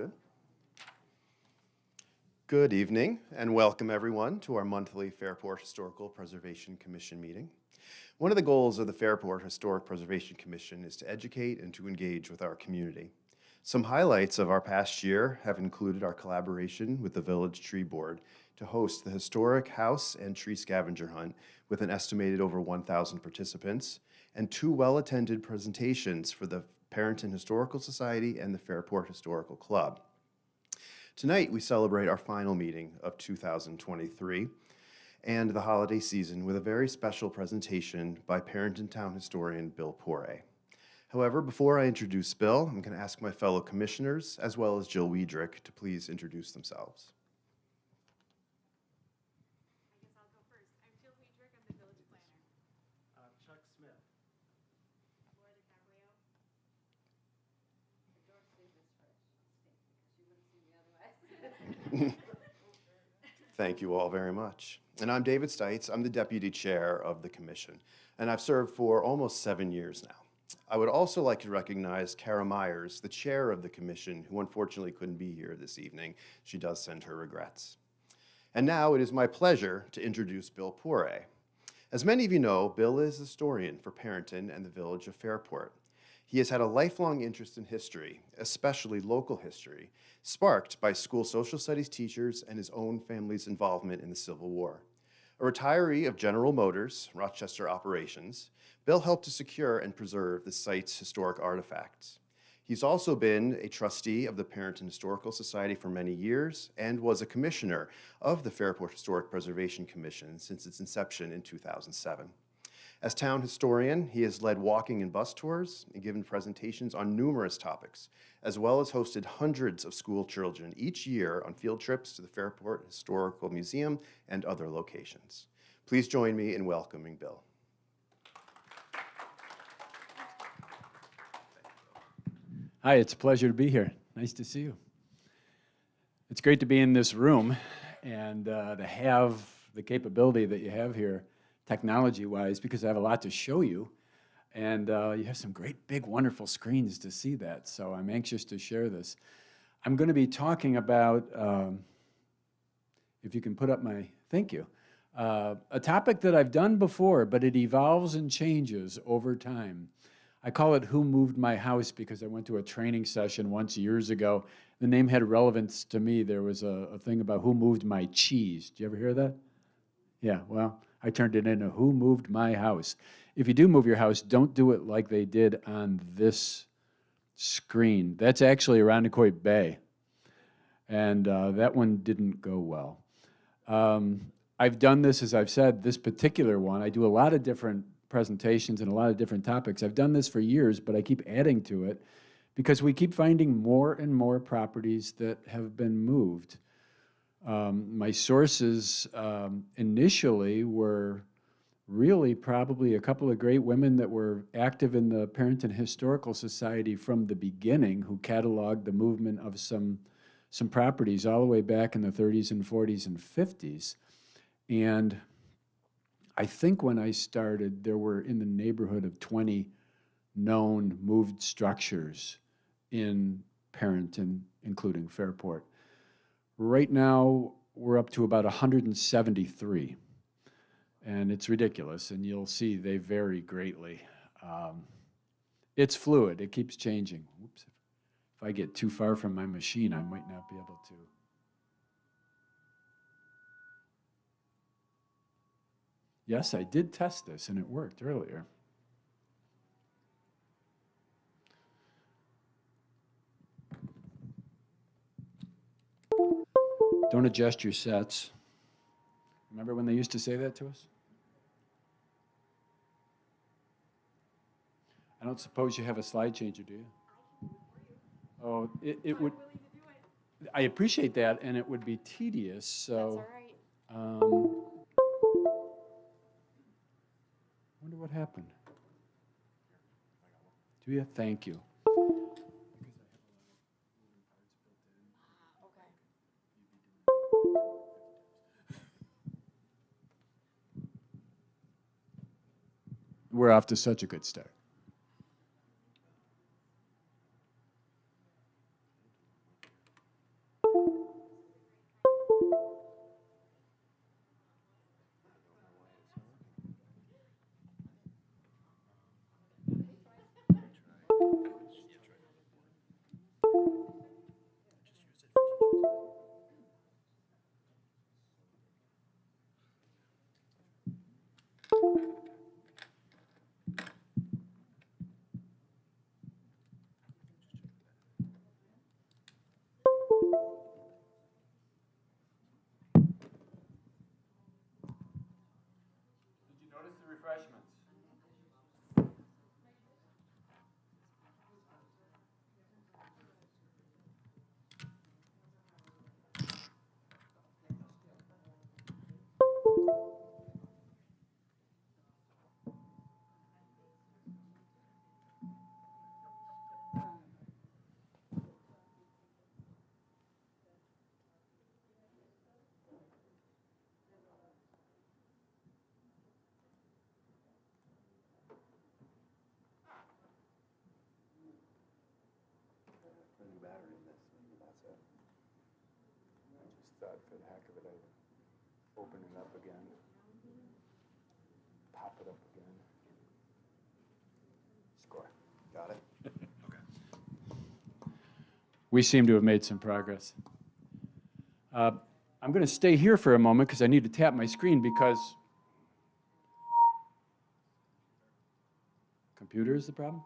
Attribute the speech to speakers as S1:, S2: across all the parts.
S1: Good. Good evening and welcome everyone to our monthly Fairport Historical Preservation Commission meeting. One of the goals of the Fairport Historic Preservation Commission is to educate and to engage with our community. Some highlights of our past year have included our collaboration with the Village Tree Board to host the historic house and tree scavenger hunt with an estimated over 1,000 participants and 2 well-attended presentations for the Parenton Historical Society and the Fairport Historical Club. Tonight, we celebrate our final meeting of 2023 and the holiday season with a very special presentation by Parenton Town Historian Bill Poore. However, before I introduce Bill, I'm going to ask my fellow commissioners, as well as Jill Wiedrich, to please introduce themselves.
S2: I guess I'll go first. I'm Jill Wiedrich. I'm the village planner.
S3: Chuck Smith.
S2: Laura DiCaprio.
S4: George Davis first, because you wouldn't see me otherwise.
S1: Thank you all very much. And I'm David Stites. I'm the Deputy Chair of the Commission, and I've served for almost 7 years now. I would also like to recognize Kara Myers, the Chair of the Commission, who unfortunately couldn't be here this evening. She does send her regrets. And now it is my pleasure to introduce Bill Poore. As many of you know, Bill is a historian for Parenton and the village of Fairport. He has had a lifelong interest in history, especially local history, sparked by school social studies teachers and his own family's involvement in the Civil War. A retiree of General Motors, Rochester operations, Bill helped to secure and preserve the site's historic artifacts. He's also been a trustee of the Parenton Historical Society for many years and was a commissioner of the Fairport Historic Preservation Commission since its inception in 2007. As town historian, he has led walking and bus tours and given presentations on numerous topics, as well as hosted hundreds of school children each year on field trips to the Fairport Historical Museum and other locations. Please join me in welcoming Bill.
S3: Hi, it's a pleasure to be here. Nice to see you. It's great to be in this room and to have the capability that you have here technology-wise, because I have a lot to show you, and you have some great, big, wonderful screens to see that, so I'm anxious to share this. I'm going to be talking about, if you can put up my, thank you, a topic that I've done before, but it evolves and changes over time. I call it Who Moved My House because I went to a training session once years ago. The name had relevance to me. There was a thing about who moved my cheese. Did you ever hear that? Yeah, well, I turned it into Who Moved My House. If you do move your house, don't do it like they did on this screen. That's actually Irondequoit Bay, and that one didn't go well. I've done this, as I've said, this particular one. I do a lot of different presentations and a lot of different topics. I've done this for years, but I keep adding to it because we keep finding more and more properties that have been moved. My sources initially were really probably a couple of great women that were active in the Parenton Historical Society from the beginning, who cataloged the movement of some properties all the way back in the 30s and 40s and 50s. And I think when I started, there were in the neighborhood of 20 known moved structures in Parenton, including Fairport. Right now, we're up to about 173, and it's ridiculous, and you'll see they vary greatly. It's fluid. It keeps changing. Oops. If I get too far from my machine, I might not be able to. Yes, I did test this, and it worked earlier. Don't adjust your sets. Remember when they used to say that to us? I don't suppose you have a slide changer, do you? Oh, it would. I appreciate that, and it would be tedious. So.
S2: That's all right.
S3: Wonder what happened. Do you? Thank you. We're off to such a good start. refreshments.
S1: Put a new battery in this, maybe that's it.
S3: I just thought for the heck of it, I'd open it up again. Pop it up again. Score.
S1: Got it?
S3: We seem to have made some progress. I'm going to stay here for a moment because I need to tap my screen because computer is the problem.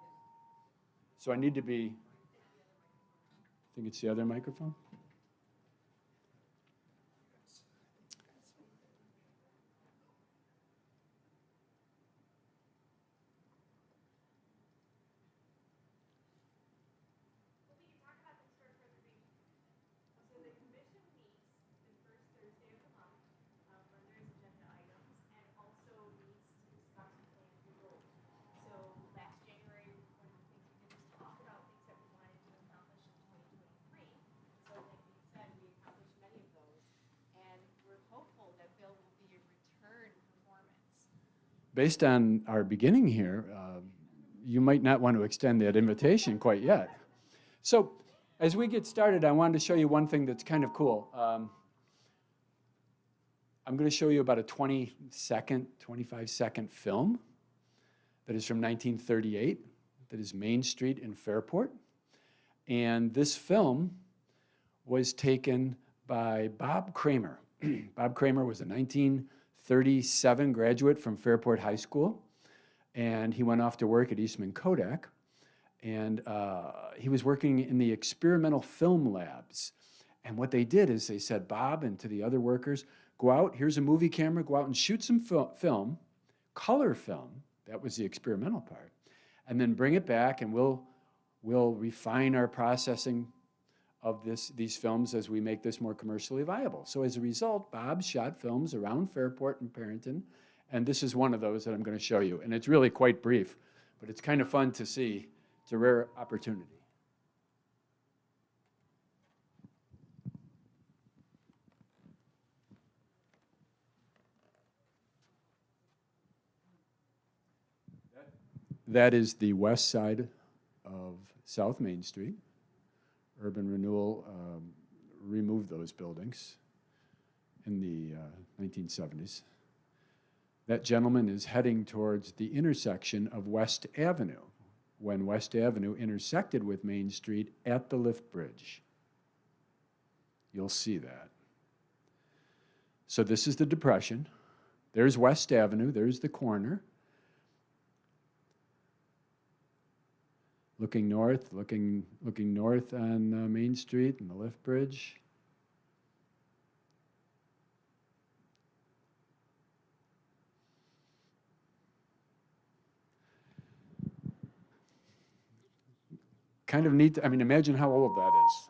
S3: So I need to be, I think it's the other microphone.
S2: Well, we can talk about the historic preservation commission. So the commission meets the first Thursday of the month, when there's agenda items, and also meets to discuss plan for goals. So last January, one of the things we did was talk about things that we wanted to accomplish in 2023. So like we said, we accomplished many of those, and we're hopeful that Bill will be a return performance.
S3: Based on our beginning here, you might not want to extend that invitation quite yet. So as we get started, I wanted to show you one thing that's kind of cool. I'm going to show you about a 20-second, 25-second film that is from 1938, that is Main Street in Fairport. And this film was taken by Bob Kramer. Bob Kramer was a 1937 graduate from Fairport High School, and he went off to work at Eastman Kodak. And he was working in the experimental film labs. And what they did is they said, Bob and to the other workers, go out, here's a movie camera, go out and shoot some film, color film, that was the experimental part, and then bring it back and we'll refine our processing of these films as we make this more commercially viable. So as a result, Bob shot films around Fairport and Parrington, and this is one of those that I'm going to show you. And it's really quite brief, but it's kind of fun to see. It's a rare opportunity. That is the west side of South Main Street. Urban Renewal removed those buildings in the 1970s. That gentleman is heading towards the intersection of West Avenue, when West Avenue intersected with Main Street at the lift bridge. You'll see that. So this is the Depression. There's West Avenue, there's the corner. Looking north, looking north on Main Street and the lift bridge. Kind of neat, I mean, imagine how old that is.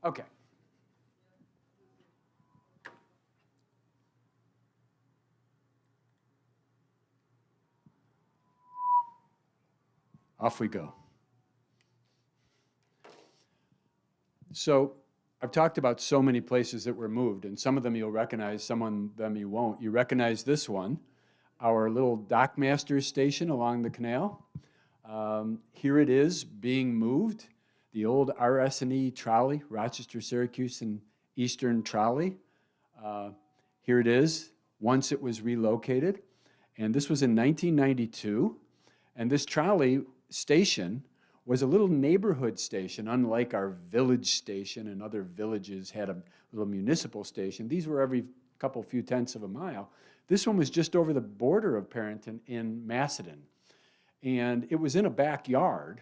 S3: Okay. Off we go. So I've talked about so many places that were moved, and some of them you'll recognize, some of them you won't. You recognize this one, our little Dockmaster station along the canal. Here it is being moved, the old RS&E trolley, Rochester, Syracuse, and Eastern trolley. Here it is, once it was relocated. And this was in 1992. And this trolley station was a little neighborhood station, unlike our village station, and other villages had a little municipal station. These were every few tenths of a mile. This one was just over the border of Parrington in Macedon. And it was in a backyard.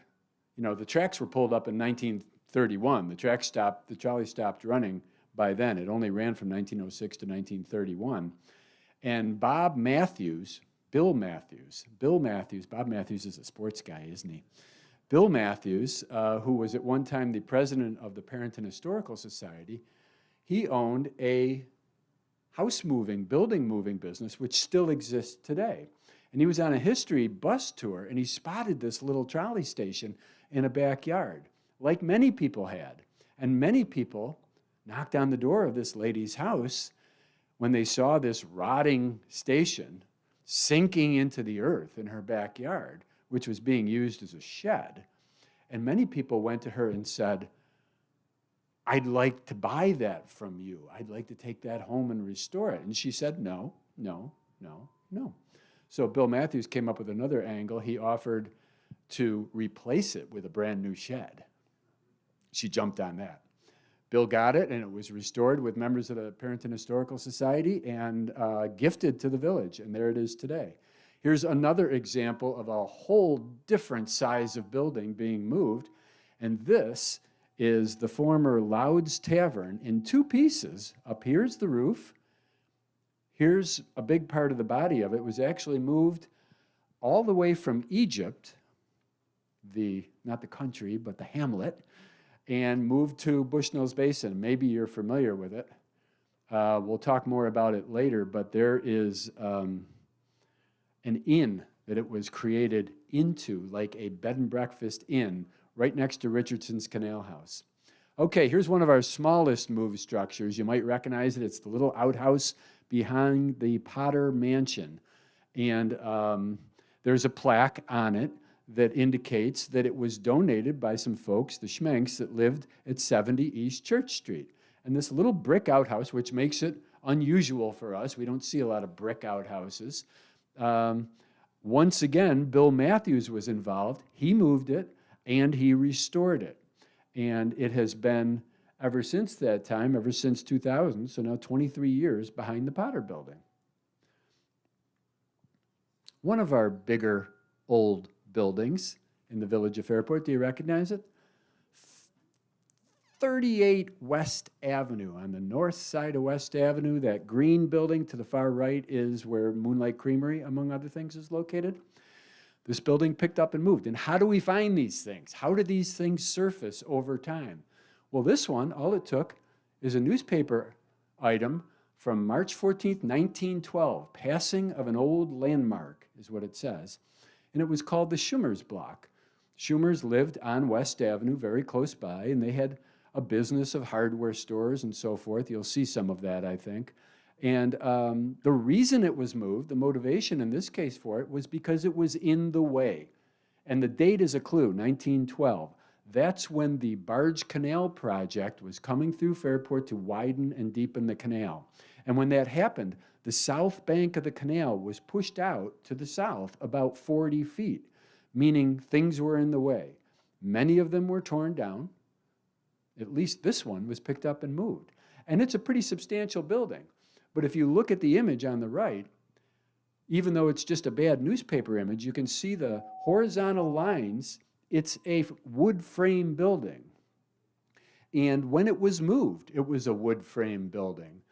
S3: You know, the tracks were pulled up in 1931. The trolley stopped running by then. It only ran from 1906 to 1931. And Bob Matthews, Bob Matthews is a sports guy, isn't he? Bill Matthews, who was at one time the president of the Parrington Historical Society, he owned a building moving business, which still exists today. And he was on a history bus tour, and he spotted this little trolley station in a backyard, like many people had. And many people knocked on the door of this lady's house when they saw this rotting station sinking into the earth in her backyard, which was being used as a shed. And many people went to her and said, I'd like to buy that from you. I'd like to take that home and restore it. And she said, no, no, no, no. So Bill Matthews came up with another angle. He offered to replace it with a brand new shed. She jumped on that. Bill got it, and it was restored with members of the Parrington Historical Society and gifted to the village, and there it is today. Here's another example of a whole different size of building being moved, and this is the former Loud's Tavern in two pieces. Up here's the roof. Here's a big part of the body of it. It was actually moved all the way from Egypt, not the country, but the hamlet, and moved to Bushnell's Basin. Maybe you're familiar with it. We'll talk more about it later, but there is an inn that it was created into, like a bed and breakfast inn, right next to Richardson's Canal House. Okay, here's one of our smallest moved structures. You might recognize it. It's the little outhouse behind the Potter Mansion. And there's a plaque on it that indicates that it was donated by some folks, the Schmenks, that lived at 70 East Church Street. And this little brick outhouse, which makes it unusual for us, we don't see a lot of brick outhouses. Once again, Bill Matthews was involved. He moved it, and he restored it. And it has been, ever since that time, ever since 2000, so now 23 years, behind the Potter Building. One of our bigger old buildings in the village of Fairport, do you recognize it? 38 West Avenue, on the north side of West Avenue. That green building to the far right is where Moonlight Creamery, among other things, is located. This building picked up and moved. And how do we find these things? How do these things surface over time? Well, this one, all it took is a newspaper item from March 14th, 1912, passing of an old landmark, is what it says. And it was called the Schumers Block. Schumers lived on West Avenue, very close by, and they had a business of hardware stores and so forth. You'll see some of that, I think. And the reason it was moved, the motivation in this case for it, was because it was in the way. And the date is a clue, 1912. That's when the Barge Canal project was coming through Fairport to widen and deepen the canal. And when that happened, the south bank of the canal was pushed out to the south about 40 feet, meaning things were in the way. Many of them were torn down. At least this one was picked up and moved. And it's a pretty substantial building. But if you look at the image on the right, even though it's just a bad newspaper image, you can see the horizontal lines. It's a wood frame building. And when it was moved, it was a wood frame building.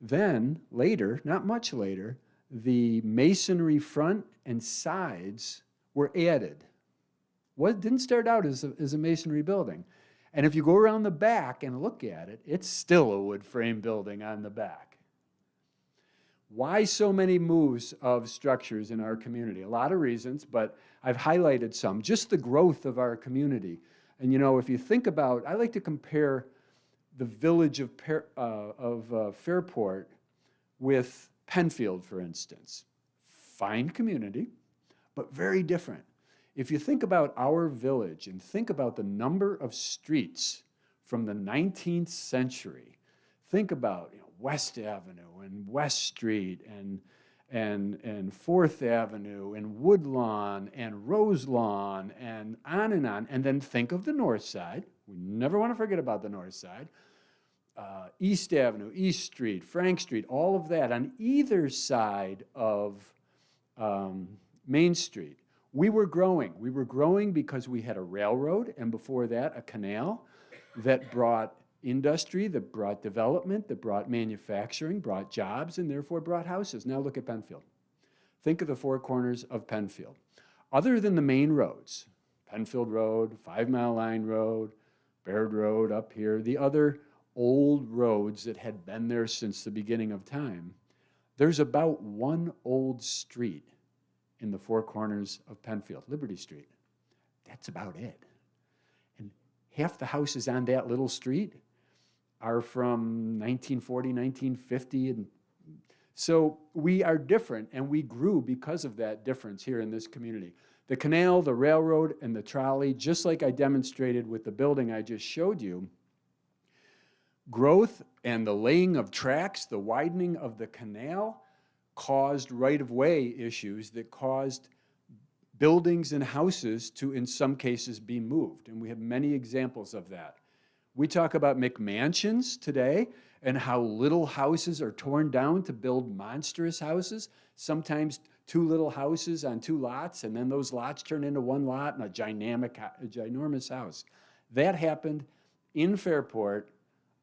S3: Then later, not much later, the masonry front and sides were added. It didn't start out as a masonry building. And if you go around the back and look at it, it's still a wood frame building on the back. Why so many moves of structures in our community? A lot of reasons, but I've highlighted some. Just the growth of our community. And you know, if you think about, I like to compare the village of Fairport with Penfield, for instance. Fine community, but very different. If you think about our village and think about the number of streets from the 19th century, think about West Avenue and West Street and 4th Avenue and Woodlawn and Roselawn and on, and then think of the north side. We never want to forget about the north side. East Avenue, East Street, Frank Street, all of that on either side of Main Street. We were growing. We were growing because we had a railroad, and before that, a canal that brought industry that brought development, that brought manufacturing, brought jobs, and therefore brought houses. Now look at Penfield. Think of the four corners of Penfield. Other than the main roads, Penfield Road, 5 Mile Line Road, Baird Road up here, the other old roads that had been there since the beginning of time, there's about one old street in the four corners of Penfield, Liberty Street. That's about it. And half the houses on that little street are from 1940, 1950. And so we are different, and we grew because of that difference here in this community. The canal, the railroad, and the trolley, just like I demonstrated with the building I just showed you, growth and the laying of tracks, the widening of the canal, caused right-of-way issues that caused buildings and houses to, in some cases, be moved. And we have many examples of that. We talk about McMansions today and how little houses are torn down to build monstrous houses, sometimes 2 little houses on 2 lots, and then those lots turn into 1 lot and a ginormous house. That happened in Fairport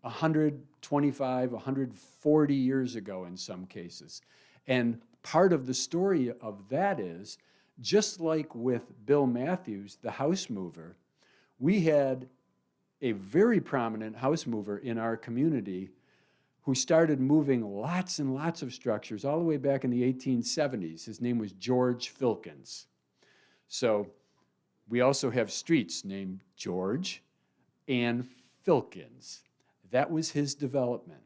S3: 125, 140 years ago in some cases. And part of the story of that is, just like with Bill Matthews, the house mover, we had a very prominent house mover in our community who started moving lots and lots of structures all the way back in the 1870s. His name was George Filkins. So we also have streets named George and Filkins. That was his development.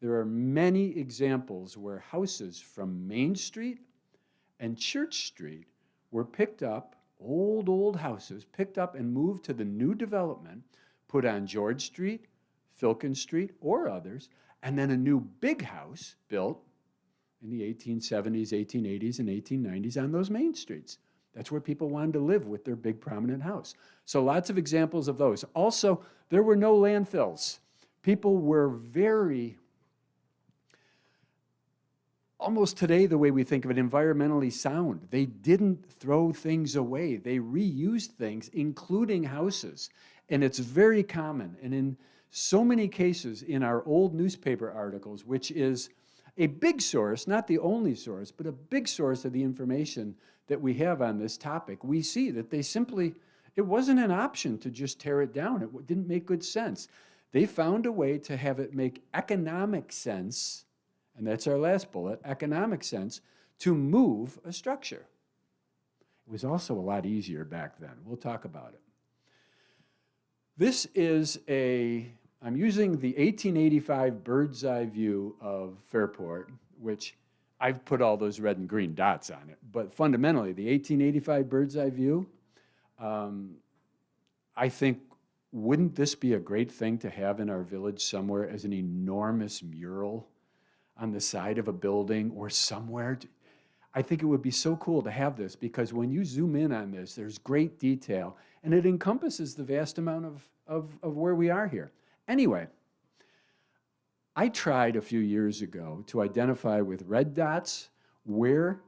S3: There are many examples where houses from Main Street and Church Street were picked up, old houses, picked up and moved to the new development, put on George Street, Filkins Street, or others, and then a new big house built in the 1870s, 1880s, and 1890s on those main streets. That's where people wanted to live with their big prominent house. So lots of examples of those. Also, there were no landfills. People were very, almost today the way we think of it, environmentally sound. They didn't throw things away. They reused things, including houses. And it's very common. And in so many cases in our old newspaper articles, which is a big source, not the only source, but a big source of the information that we have on this topic, we see that they simply, it wasn't an option to just tear it down. It didn't make good sense. They found a way to have it make economic sense, and that's our last bullet, economic sense, to move a structure. It was also a lot easier back then. We'll talk about it. This is I'm using the 1885 bird's eye view of Fairport, which I've put all those red and green dots on it. But fundamentally, the 1885 bird's eye view, I think, wouldn't this be a great thing to have in our village somewhere as an enormous mural on the side of a building or somewhere? I think it would be so cool to have this, because when you zoom in on this, there's great detail, and it encompasses the vast amount of where we are here. Anyway, I tried a few years ago to identify with red dots where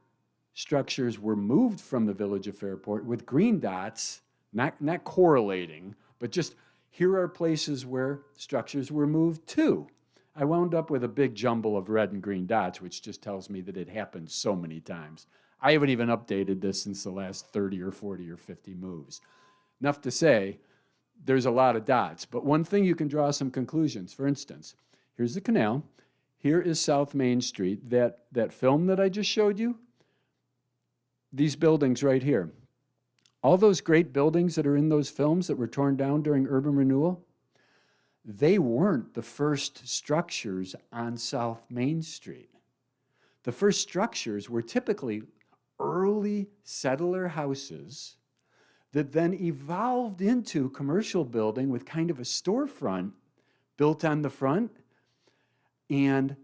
S3: structures were moved from the village of Fairport, with green dots, not correlating, but just here are places where structures were moved to. I wound up with a big jumble of red and green dots, which just tells me that it happened so many times. I haven't even updated this since the last 30 or 40 or 50 moves. Enough to say, there's a lot of dots. But one thing, you can draw some conclusions. For instance, here's the canal. Here is South Main Street. That film that I just showed you, these buildings right here. All those great buildings that are in those films that were torn down during urban renewal, they weren't the first structures on South Main Street. The first structures were typically early settler houses that then evolved into commercial building with kind of a storefront built on the front. And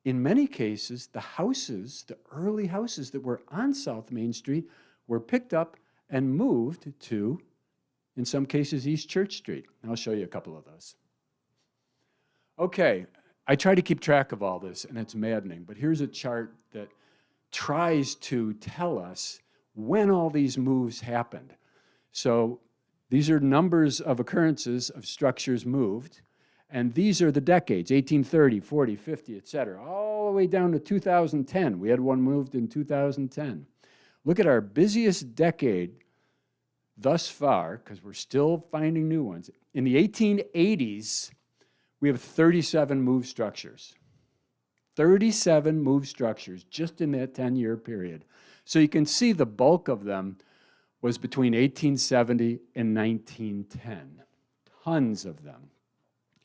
S3: in many cases, the houses, the early houses that were on South Main Street, were picked up and moved to, in some cases, East Church Street. I'll show you a couple of those. Okay, I try to keep track of all this, and it's maddening, but here's a chart that tries to tell us when all these moves happened. So these are numbers of occurrences of structures moved. And these are the decades, 1830, 40, 50, et cetera, all the way down to 2010. We had one moved in 2010. Look at our busiest decade thus far, because we're still finding new ones. In the 1880s, we have 37 moved structures. 37 moved structures just in that 10-year period. So you can see the bulk of them was between 1870 and 1910. Tons of them.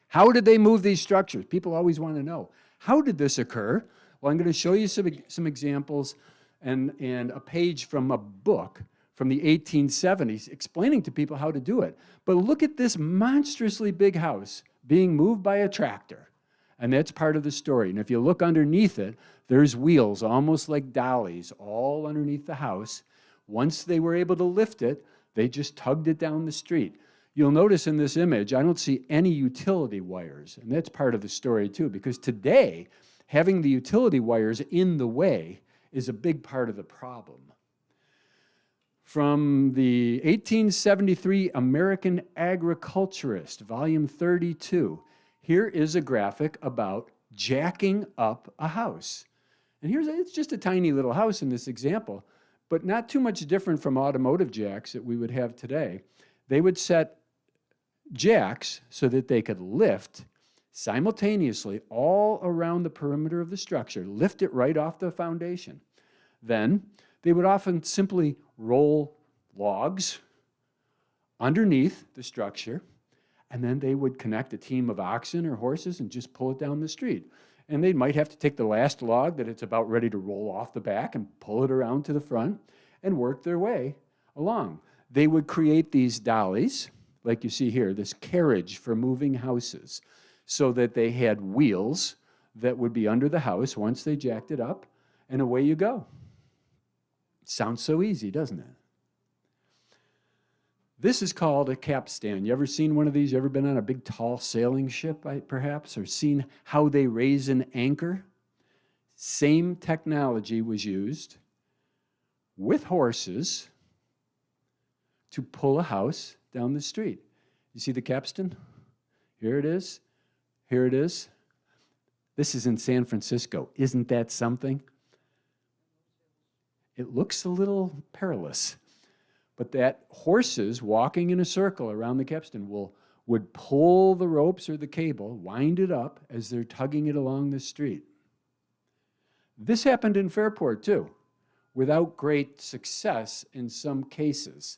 S3: How did they move these structures? People always want to know. How did this occur? Well, I'm going to show you some examples and a page from a book from the 1870s explaining to people how to do it. But look at this monstrously big house being moved by a tractor. And that's part of the story. And if you look underneath it, there's wheels, almost like dollies, all underneath the house. Once they were able to lift it, they just tugged it down the street. You'll notice in this image, I don't see any utility wires. And that's part of the story too, because today, having the utility wires in the way is a big part of the problem. From the 1873 American Agriculturist, volume 32, here is a graphic about jacking up a house. And it's just a tiny little house in this example, but not too much different from automotive jacks that we would have today. They would set jacks so that they could lift simultaneously all around the perimeter of the structure, lift it right off the foundation. Then they would often simply roll logs underneath the structure, and then they would connect a team of oxen or horses and just pull it down the street. And they might have to take the last log that it's about ready to roll off the back and pull it around to the front and work their way along. They would create these dollies, like you see here, this carriage for moving houses, so that they had wheels that would be under the house once they jacked it up, and away you go. Sounds so easy, doesn't it? This is called a capstan. You ever seen one of these? You ever been on a big, tall sailing ship, perhaps, or seen how they raise an anchor? Same technology was used with horses to pull a house down the street. You see the capstan? Here it is. Here it is. This is in San Francisco. Isn't that something? It looks a little perilous, but that horses walking in a circle around the capstan would pull the ropes or the cable, wind it up as they're tugging it along the street. This happened in Fairport too, without great success in some cases.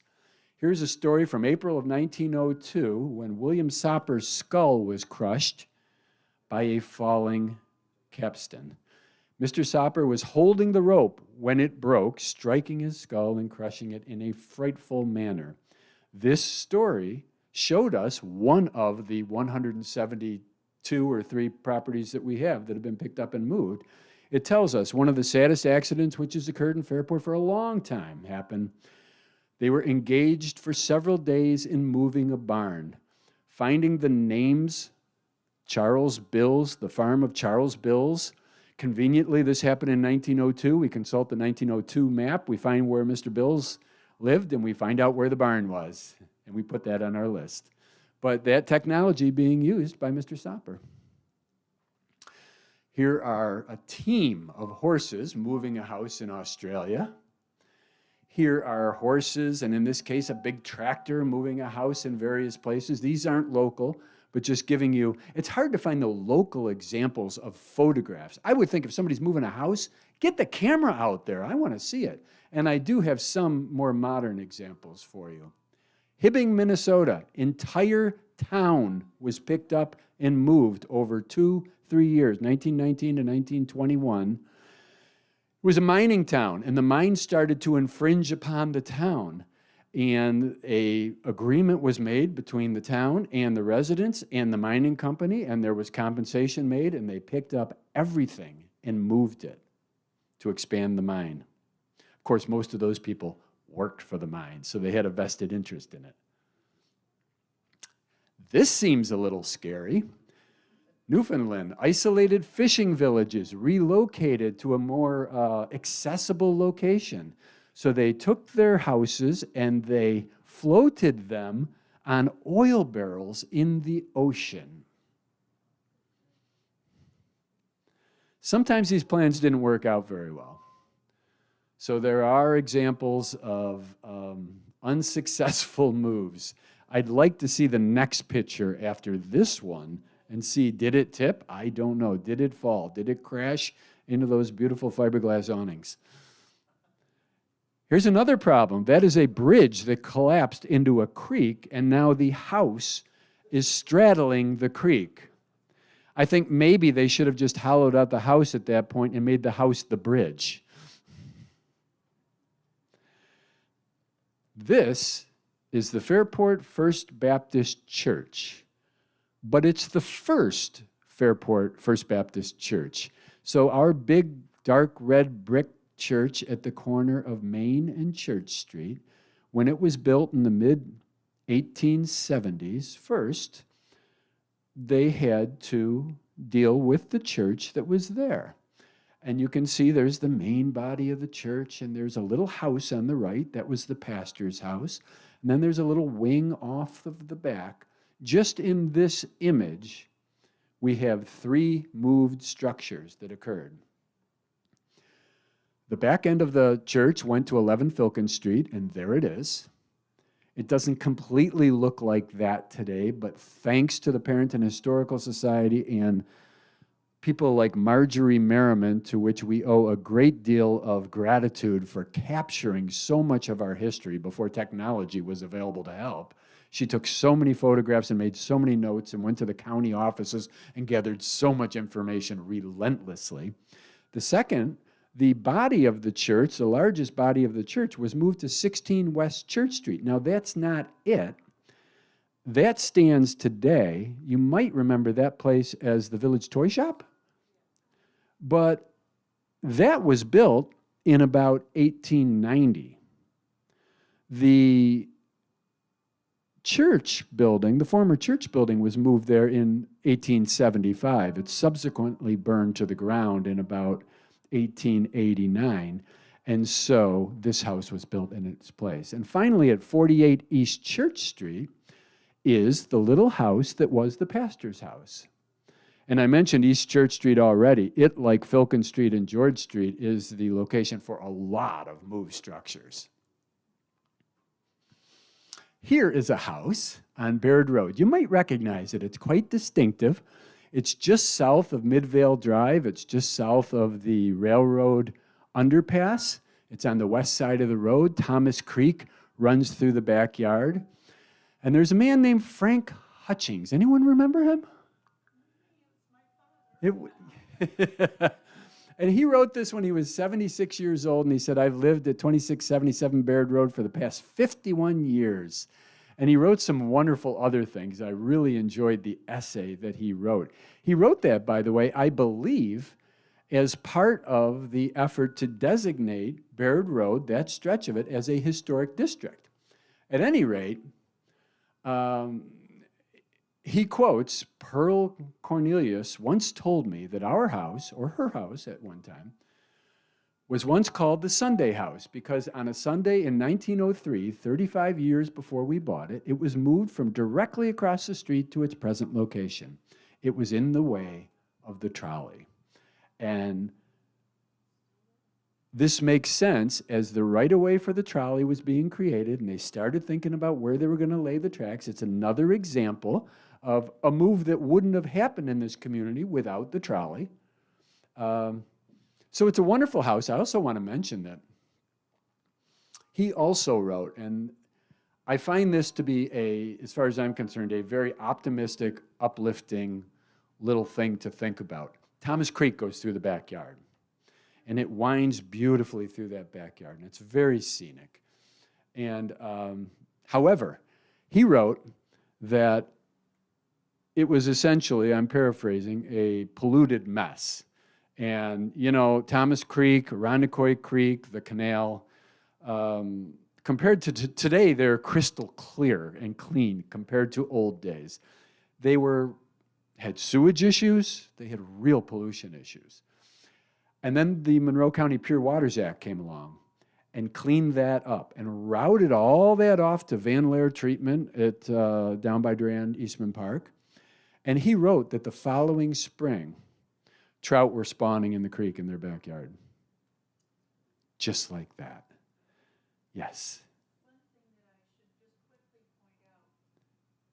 S3: Here's a story from April of 1902 when William Soper's skull was crushed by a falling capstan. Mr. Soper was holding the rope when it broke, striking his skull and crushing it in a frightful manner. This story showed us one of the 172 or 3 properties that we have that have been picked up and moved. It tells us one of the saddest accidents which has occurred in Fairport for a long time happened. They were engaged for several days in moving a barn, finding the names Charles Bills, the farm of Charles Bills. Conveniently, this happened in 1902. We consult the 1902 map. We find where Mr. Bills lived, and we find out where the barn was, and we put that on our list. But that technology being used by Mr. Soper. Here are a team of horses moving a house in Australia. Here are horses, and in this case, a big tractor moving a house in various places. These aren't local, but just giving you, it's hard to find the local examples of photographs. I would think if somebody's moving a house, get the camera out there. I want to see it. And I do have some more modern examples for you. Hibbing, Minnesota, entire town was picked up and moved over 2-3 years, 1919 to 1921. It was a mining town, and the mine started to infringe upon the town. And an agreement was made between the town and the residents and the mining company, and there was compensation made, and they picked up everything and moved it to expand the mine. Of course, most of those people worked for the mine, so they had a vested interest in it. This seems a little scary. Newfoundland, isolated fishing villages relocated to a more accessible location. So they took their houses and they floated them on oil barrels in the ocean. Sometimes these plans didn't work out very well. So there are examples of unsuccessful moves. I'd like to see the next picture after this one and see, did it tip? I don't know. Did it fall? Did it crash into those beautiful fiberglass awnings? Here's another problem. That is a bridge that collapsed into a creek, and now the house is straddling the creek. I think maybe they should have just hollowed out the house at that point and made the house the bridge. This is the Fairport First Baptist Church, but it's the first Fairport First Baptist Church. So our big dark red brick church at the corner of Main and Church Street, when it was built in the mid-1870s, first, they had to deal with the church that was there. And you can see there's the main body of the church, and there's a little house on the right. That was the pastor's house. And then there's a little wing off of the back. Just in this image, we have 3 moved structures that occurred. The back end of the church went to 11 Filkin Street, and there it is. It doesn't completely look like that today, but thanks to the Parrington Historical Society and people like Marjorie Merriman, to which we owe a great deal of gratitude for capturing so much of our history before technology was available to help. She took so many photographs and made so many notes and went to the county offices and gathered so much information relentlessly. The second, the body of the church, the largest body of the church, was moved to 16 West Church Street. Now, that's not it. That stands today. You might remember that place as the Village Toy Shop. But that was built in about 1890. The church building, the former church building, was moved there in 1875. It subsequently burned to the ground in about 1889. And so this house was built in its place. And finally, at 48 East Church Street is the little house that was the pastor's house. And I mentioned East Church Street already. It, like Filkin Street and George Street, is the location for a lot of moved structures. Here is a house on Baird Road. You might recognize it. It's quite distinctive. It's just south of Midvale Drive. It's just south of the railroad underpass. It's on the west side of the road. Thomas Creek runs through the backyard. And there's a man named Frank Hutchings. Anyone remember him? And he wrote this when he was 76 years old, and he said, I've lived at 2677 Baird Road for the past 51 years. And he wrote some wonderful other things. I really enjoyed the essay that he wrote. He wrote that, by the way, I believe, as part of the effort to designate Baird Road, that stretch of it, as a historic district. At any rate, he quotes, Pearl Cornelius once told me that our house, or her house at one time, was once called the Sunday House because on a Sunday in 1903, 35 years before we bought it, it was moved from directly across the street to its present location. It was in the way of the trolley. And this makes sense as the right-of-way for the trolley was being created and they started thinking about where they were going to lay the tracks. It's another example of a move that wouldn't have happened in this community without the trolley. So it's a wonderful house. I also want to mention that he also wrote, and I find this to be as far as I'm concerned, a very optimistic, uplifting little thing to think about. Thomas Creek goes through the backyard, and it winds beautifully through that backyard, and it's very scenic. And however, he wrote that it was essentially, I'm paraphrasing, a polluted mess. And, you know, Thomas Creek, Irondequoit Creek, the canal, compared to today, they're crystal clear and clean compared to old days. They had sewage issues. They had real pollution issues. And then the Monroe County Pure Waters Act came along and cleaned that up and routed all that off to Van Laer treatment at down by Durand Eastman Park. And he wrote that the following spring, trout were spawning in the creek in their backyard. Just like that. Yes.
S4: One thing that I should just quickly point out,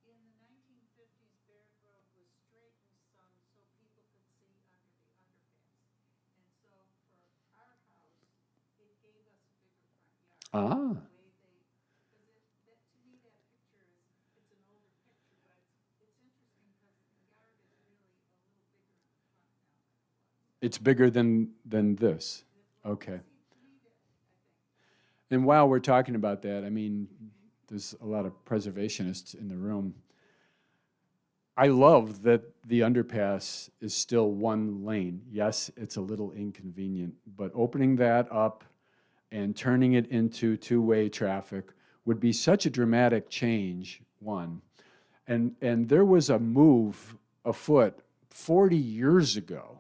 S4: in the 1950s, Barrett Road was straightened some so people could see under the underpass. And so for our house, it gave us a bigger front yard.
S3: Ah.
S4: The way they, because that, to me, that picture is, it's an older picture, but it's interesting because the yard is really a little bigger in the front now than it was.
S3: It's bigger than this. Okay. And while we're talking about that, I mean, there's a lot of preservationists in the room. I love that the underpass is still one lane. Yes, it's a little inconvenient, but opening that up and turning it into two-way traffic would be such a dramatic change, one. And there was a move afoot 40 years ago,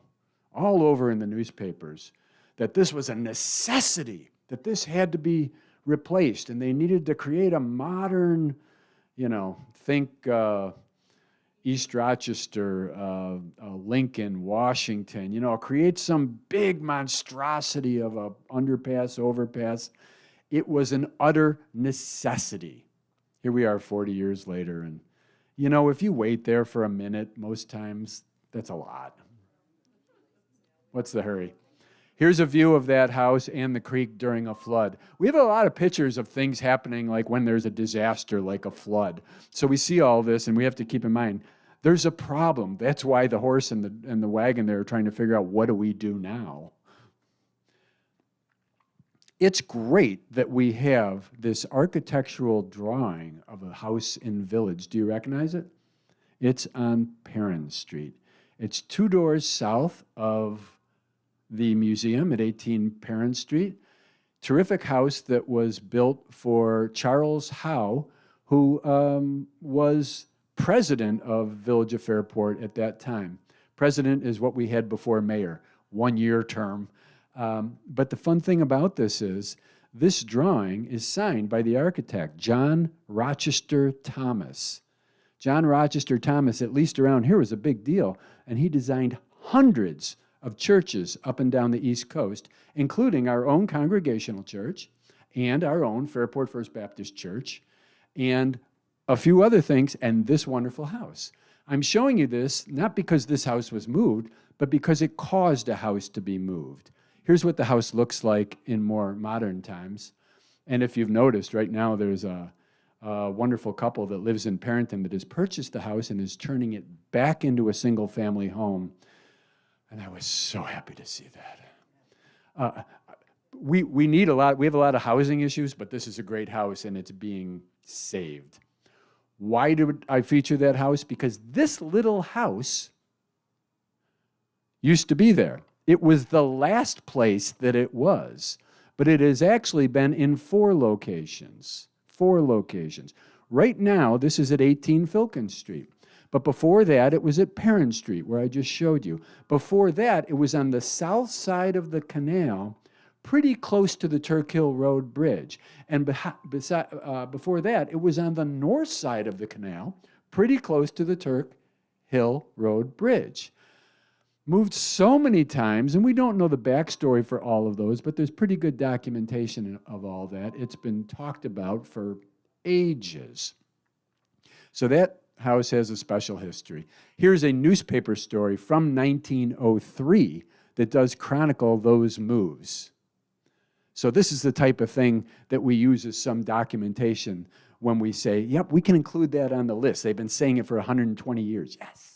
S3: all over in the newspapers, that this was a necessity, that this had to be replaced, and they needed to create a modern, think East Rochester, Lincoln, Washington, create some big monstrosity of a underpass, overpass. It was an utter necessity. Here we are 40 years later, and if you wait there for a minute, most times, that's a lot. What's the hurry? Here's a view of that house and the creek during a flood. We have a lot of pictures of things happening like when there's a disaster, like a flood. So we see all this, and we have to keep in mind, there's a problem. That's why the horse and the wagon there are trying to figure out, what do we do now? It's great that we have this architectural drawing of a house in Village. Do you recognize it? It's on Perrin Street. It's 2 doors south of the museum at 18 Perrin Street. Terrific house that was built for Charles Howe, who was president of Village of Fairport at that time. President is what we had before mayor, 1-year term. But the fun thing about this is, this drawing is signed by the architect, John Rochester Thomas. John Rochester Thomas, at least around here, was a big deal, and he designed hundreds of churches up and down the East Coast, including our own Congregational Church and our own Fairport First Baptist Church, and a few other things, and this wonderful house. I'm showing you this not because this house was moved, but because it caused a house to be moved. Here's what the house looks like in more modern times. And if you've noticed, right now there's a wonderful couple that lives in Parrington that has purchased the house and is turning it back into a single-family home. And I was so happy to see that. We need a lot. We have a lot of housing issues, but this is a great house, and it's being saved. Why did I feature that house? Because this little house used to be there. It was the last place that it was, but it has actually been in 4 locations. 4 locations. Right now, this is at 18 Filkin Street. But before that, it was at Perrin Street, where I just showed you. Before that, it was on the south side of the canal, pretty close to the Turk Hill Road Bridge. And before that, it was on the north side of the canal, pretty close to the Turk Hill Road Bridge. Moved so many times, and we don't know the backstory for all of those, but there's pretty good documentation of all that. It's been talked about for ages. So that house has a special history. Here's a newspaper story from 1903 that does chronicle those moves. So this is the type of thing that we use as some documentation when we say, yep, we can include that on the list. They've been saying it for 120 years. Yes.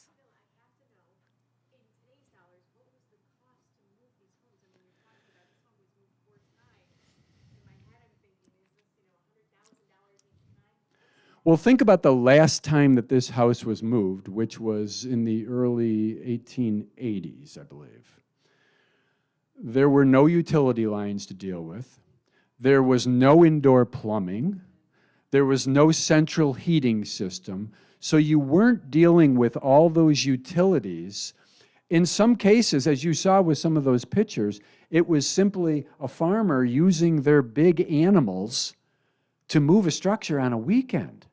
S3: Well, think about the last time that this house was moved, which was in the early 1880s, I believe. There were no utility lines to deal with. There was no indoor plumbing. There was no central heating system. So you weren't dealing with all those utilities. In some cases, as you saw with some of those pictures, it was simply a farmer using their big animals to move a structure on a weekend.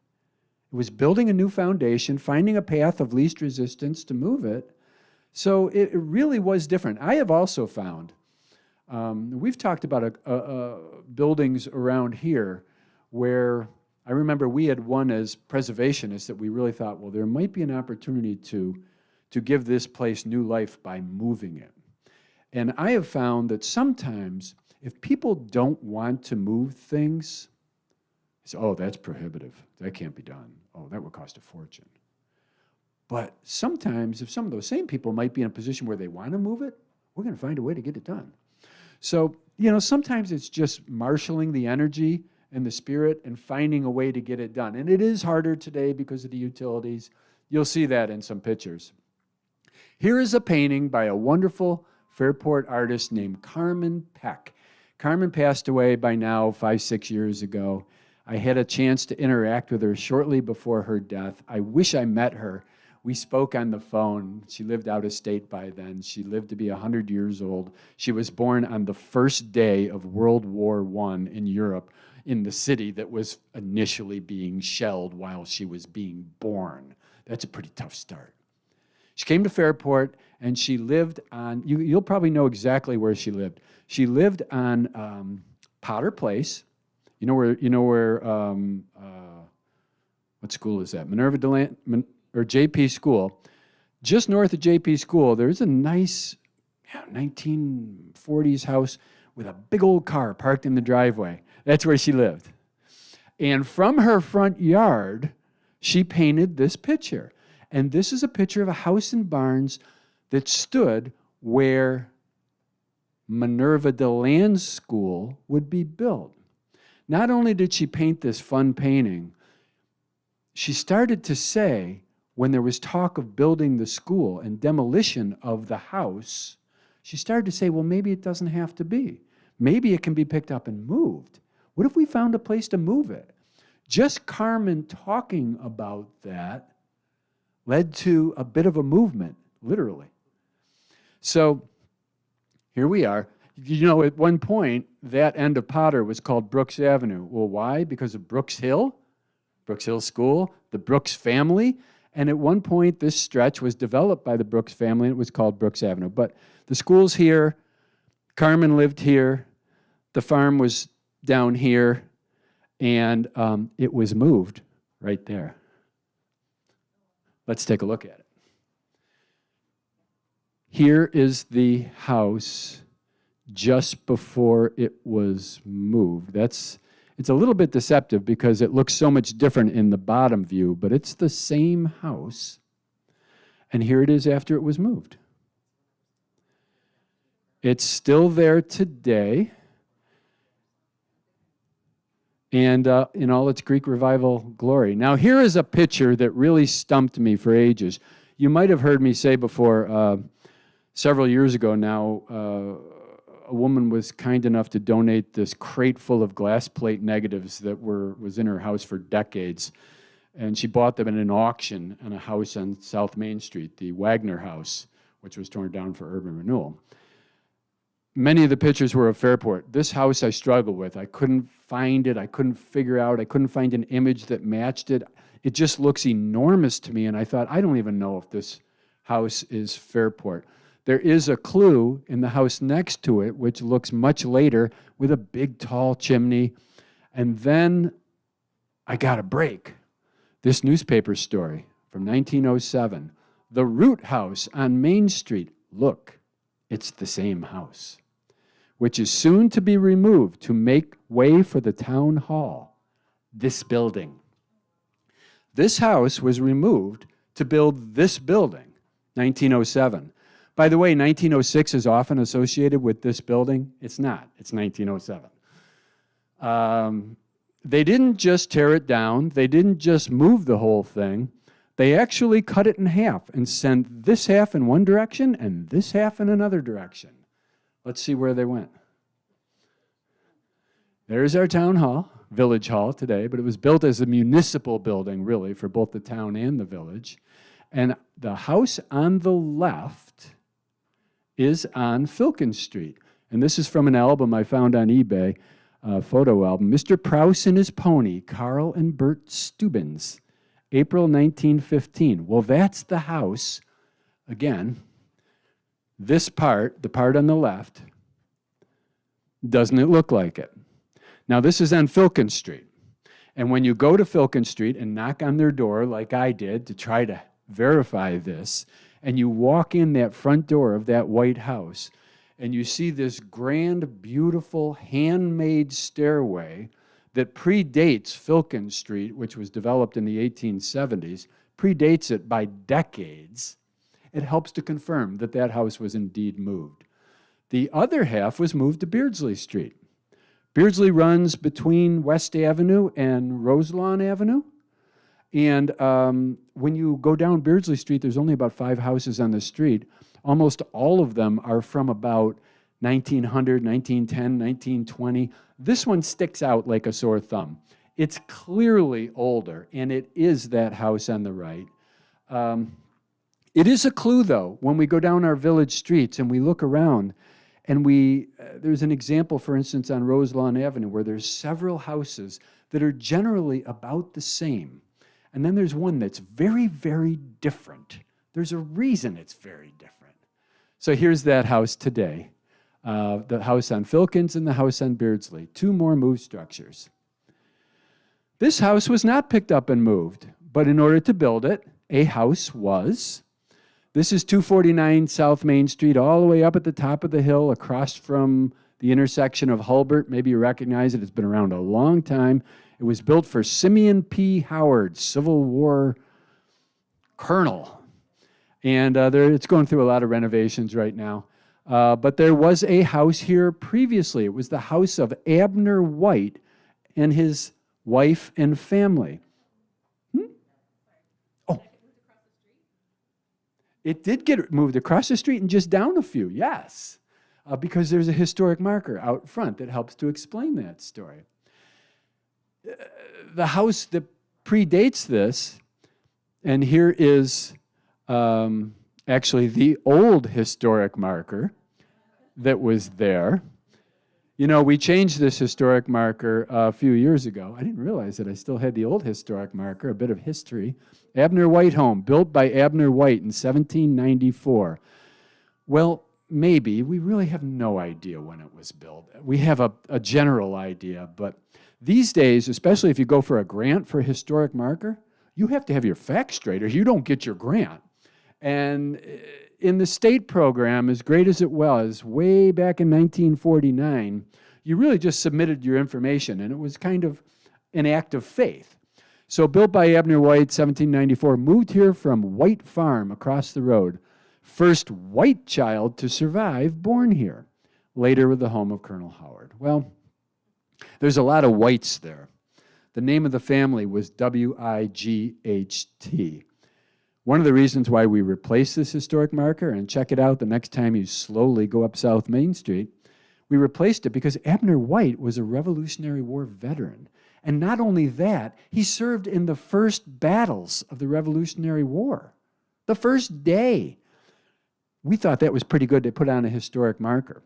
S3: It was building a new foundation, finding a path of least resistance to move it. So it really was different. I have also found, we've talked about buildings around here where I remember we had one as preservationists that we really thought, well, there might be an opportunity to give this place new life by moving it. And I have found that sometimes if people don't want to move things, say, oh, that's prohibitive. That can't be done. Oh, that would cost a fortune. But sometimes if some of those same people might be in a position where they want to move it, we're going to find a way to get it done. So, sometimes it's just marshaling the energy and the spirit and finding a way to get it done. And it is harder today because of the utilities. You'll see that in some pictures. Here is a painting by a wonderful Fairport artist named Carmen Peck. Carmen passed away by now 5-6 years ago. I had a chance to interact with her shortly before her death. I wish I met her. We spoke on the phone. She lived out of state by then. She lived to be 100 years old. She was born on the first day of World War I in Europe, in the city that was initially being shelled while she was being born. That's a pretty tough start. She came to Fairport, and she lived on, you'll probably know exactly where she lived. She lived on Potter Place. You know where what school is that? Minerva Deland, or JP School. Just north of JP School, there's a nice 1940s house with a big old car parked in the driveway. That's where she lived. And from her front yard, she painted this picture. And this is a picture of a house and barns that stood where Minerva Deland School would be built. Not only did she paint this fun painting, she started to say, when there was talk of building the school and demolition of the house, she started to say, well, maybe it doesn't have to be. Maybe it can be picked up and moved. What if we found a place to move it? Just Carmen talking about that led to a bit of a movement, literally. So here we are. At one point, that end of Potter was called Brooks Avenue. Well, why? Because of Brooks Hill School, the Brooks family. And at one point, this stretch was developed by the Brooks family, and it was called Brooks Avenue. But the school's here. Carmen lived here. The farm was down here. And it was moved right there. Let's take a look at it. Here is the house just before it was moved. It's a little bit deceptive because it looks so much different in the bottom view, but it's the same house. And here it is after it was moved. It's still there today. And in all its Greek revival glory. Now, here is a picture that really stumped me for ages. You might have heard me say before, several years ago now, a woman was kind enough to donate this crate full of glass plate negatives that was in her house for decades. And she bought them in an auction on a house on South Main Street, the Wagner House, which was torn down for urban renewal. Many of the pictures were of Fairport. This house I struggled with. I couldn't find it. I couldn't figure out. I couldn't find an image that matched it. It just looks enormous to me, and I thought, I don't even know if this house is Fairport. There is a clue in the house next to it, which looks much later, with a big, tall chimney. And then I got a break. This newspaper story from 1907, the Root House on Main Street. Look, it's the same house, which is soon to be removed to make way for the town hall, this building. This house was removed to build this building, 1907. By the way, 1906 is often associated with this building. It's not. It's 1907. They didn't just tear it down. They didn't just move the whole thing. They actually cut it in half and sent this half in one direction and this half in another direction. Let's see where they went. There's our town hall, village hall today, but it was built as a municipal building, really, for both the town and the village. And the house on the left is on Filkin Street. And this is from an album I found on eBay, a photo album, Mr. Prouse and His Pony, Carl and Bert Stubbins, April 1915. Well, that's the house, again, This part, the part on the left, doesn't it look like it? Now, this is on Filkin Street. And when you go to Filkin Street and knock on their door, like I did, to try to verify this, and you walk in that front door of that white house, and you see this grand, beautiful, handmade stairway that predates Filkin Street, which was developed in the 1870s, predates it by decades, it helps to confirm that that house was indeed moved. The other half was moved to Beardsley Street. Beardsley runs between West Avenue and Roselawn Avenue. And when you go down Beardsley Street, there's only about 5 houses on the street. Almost all of them are from about 1900, 1910, 1920. This one sticks out like a sore thumb. It's clearly older, and it is that house on the right. It is a clue, though, when we go down our village streets and we look around, and there's an example, for instance, on Roselawn Avenue, where there's several houses that are generally about the same. And then there's one that's very, very different. There's a reason it's very different. So here's that house today, the house on Filkins and the house on Beardsley, 2 more moved structures. This house was not picked up and moved, but in order to build it, a house was. This is 249 South Main Street, all the way up at the top of the hill, across from the intersection of Hulbert. Maybe you recognize it. It's been around a long time. It was built for Simeon P. Howard, Civil War colonel. And it's going through a lot of renovations right now. But there was a house here previously. It was the house of Abner White and his wife and family. It did get moved across the street and just down a few, yes, because there's a historic marker out front that helps to explain that story. The house that predates this, and here is actually the old historic marker that was there. You know, we changed this historic marker a few years ago. I didn't realize that I still had the old historic marker, a bit of history. Abner White home, built by Abner White in 1794. Well, maybe. We really have no idea when it was built. We have a general idea, but these days, especially if you go for a grant for a historic marker, you have to have your facts straight or you don't get your grant. And in the state program, as great as it was, way back in 1949, you really just submitted your information, and it was kind of an act of faith. So built by Abner White, 1794, moved here from White Farm across the road. First white child to survive, born here. Later with the home of Colonel Howard. Well, there's a lot of whites there. The name of the family was W-I-G-H-T. One of the reasons why we replaced this historic marker, and check it out the next time you slowly go up South Main Street, we replaced it because Abner White was a Revolutionary War veteran. And not only that, he served in the first battles of the Revolutionary War. The first day. We thought that was pretty good to put on a historic marker.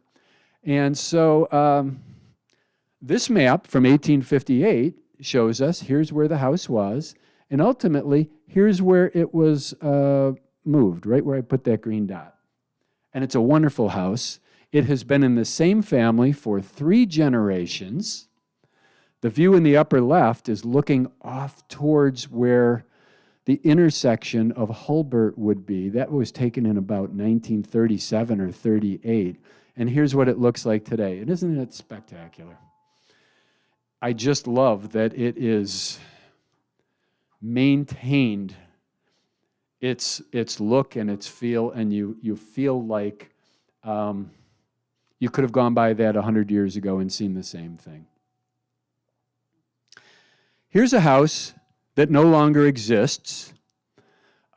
S3: And so this map from 1858 shows us here's where the house was, and ultimately here's where it was moved, right where I put that green dot. And it's a wonderful house. It has been in the same family for 3 generations. The view in the upper left is looking off towards where the intersection of Hulbert would be. That was taken in about 1937 or 38. And here's what it looks like today. And isn't it spectacular? I just love that it is maintained its look and its feel, and you feel like you could have gone by that 100 years ago and seen the same thing. Here's a house that no longer exists,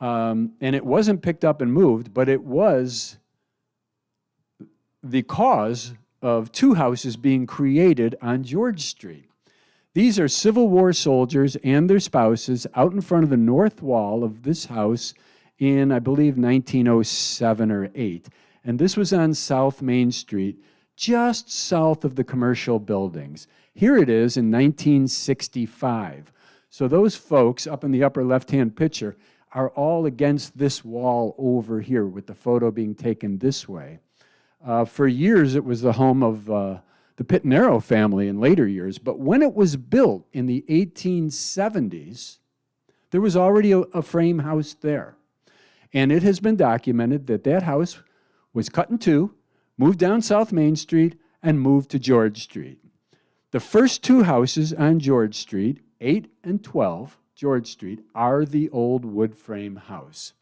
S3: and it wasn't picked up and moved, but it was the cause of 2 houses being created on George Street. These are Civil War soldiers and their spouses out in front of the north wall of this house in, I believe, 1907 or 8. And this was on South Main Street, just south of the commercial buildings. Here it is in 1965. So those folks up in the upper left-hand picture are all against this wall over here, with the photo being taken this way. For years, it was the home of the Pitnero family in later years, but when it was built in the 1870s, there was already a frame house there. And it has been documented that that house was cut in two, moved down South Main Street, and moved to George Street. The first two houses on George Street, 8 and 12 George Street, are the old wood frame house.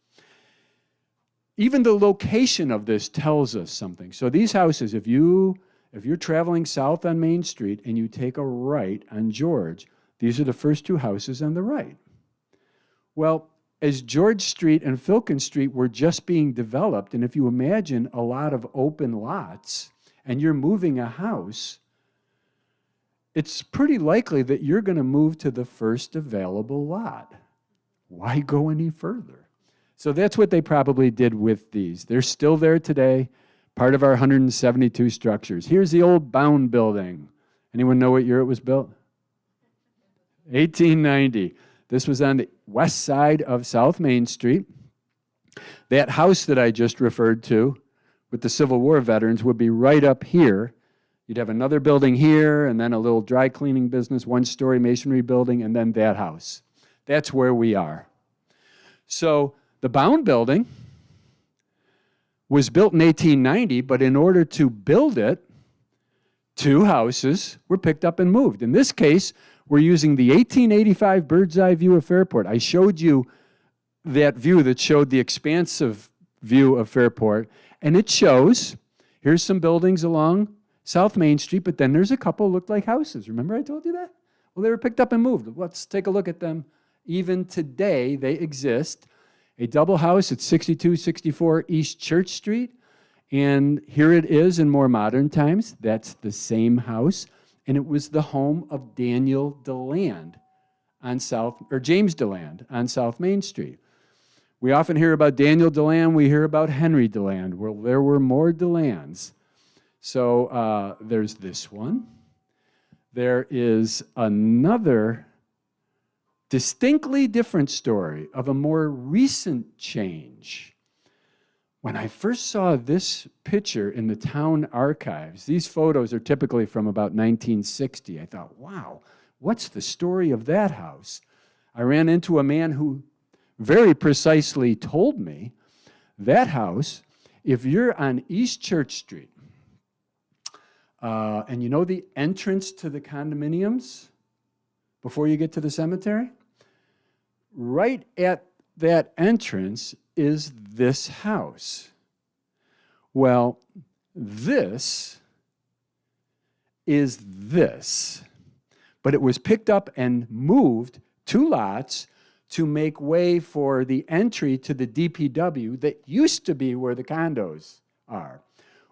S3: Even the location of this tells us something. So these houses, if you're traveling south on Main Street and you take a right on George, these are the first two houses on the right. Well, as George Street and Filkin Street were just being developed, and if you imagine a lot of open lots and you're moving a house, it's pretty likely that you're going to move to the first available lot. Why go any further? So that's what they probably did with these. They're still there today, part of our 172 structures. Here's the old Bound building. Anyone know what year it was built? 1890. This was on the west side of South Main Street. That house that I just referred to with the Civil War veterans would be right up here. You'd have another building here, and then a little dry cleaning business, one-story masonry building, and then that house. That's where we are. So the Bound building was built in 1890, but in order to build it, two houses were picked up and moved. In this case, we're using the 1885 bird's eye view of Fairport. I showed you that view that showed the expansive view of Fairport, and it shows, here's some buildings along South Main Street, but then there's a couple looked like houses. Remember I told you that? Well, they were picked up and moved. Let's take a look at them. Even today, they exist. A double house at 6264 East Church Street, and here it is in more modern times. That's the same house, and it was the home of Daniel DeLand on James DeLand on South Main Street. We often hear about Daniel DeLand, we hear about Henry DeLand. Well, there were more DeLands. So there's this one. There is another distinctly different story of a more recent change. When I first saw this picture in the town archives, these photos are typically from about 1960. I thought, wow, what's the story of that house? I ran into a man who very precisely told me that house, if you're on East Church Street, and you know the entrance to the condominiums before you get to the cemetery? Right at that entrance is this house. Well, this is this, but it was picked up and moved 2 lots to make way for the entry to the DPW that used to be where the condos are.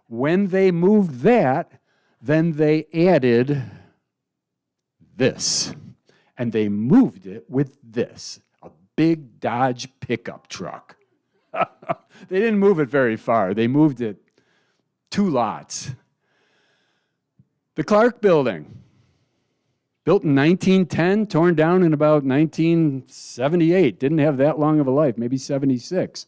S3: When they moved that, then they added this, and they moved it with this, a big Dodge pickup truck. They didn't move it very far. They moved it 2 lots. The Clark Building, built in 1910, torn down in about 1978. Didn't have that long of a life, maybe 76.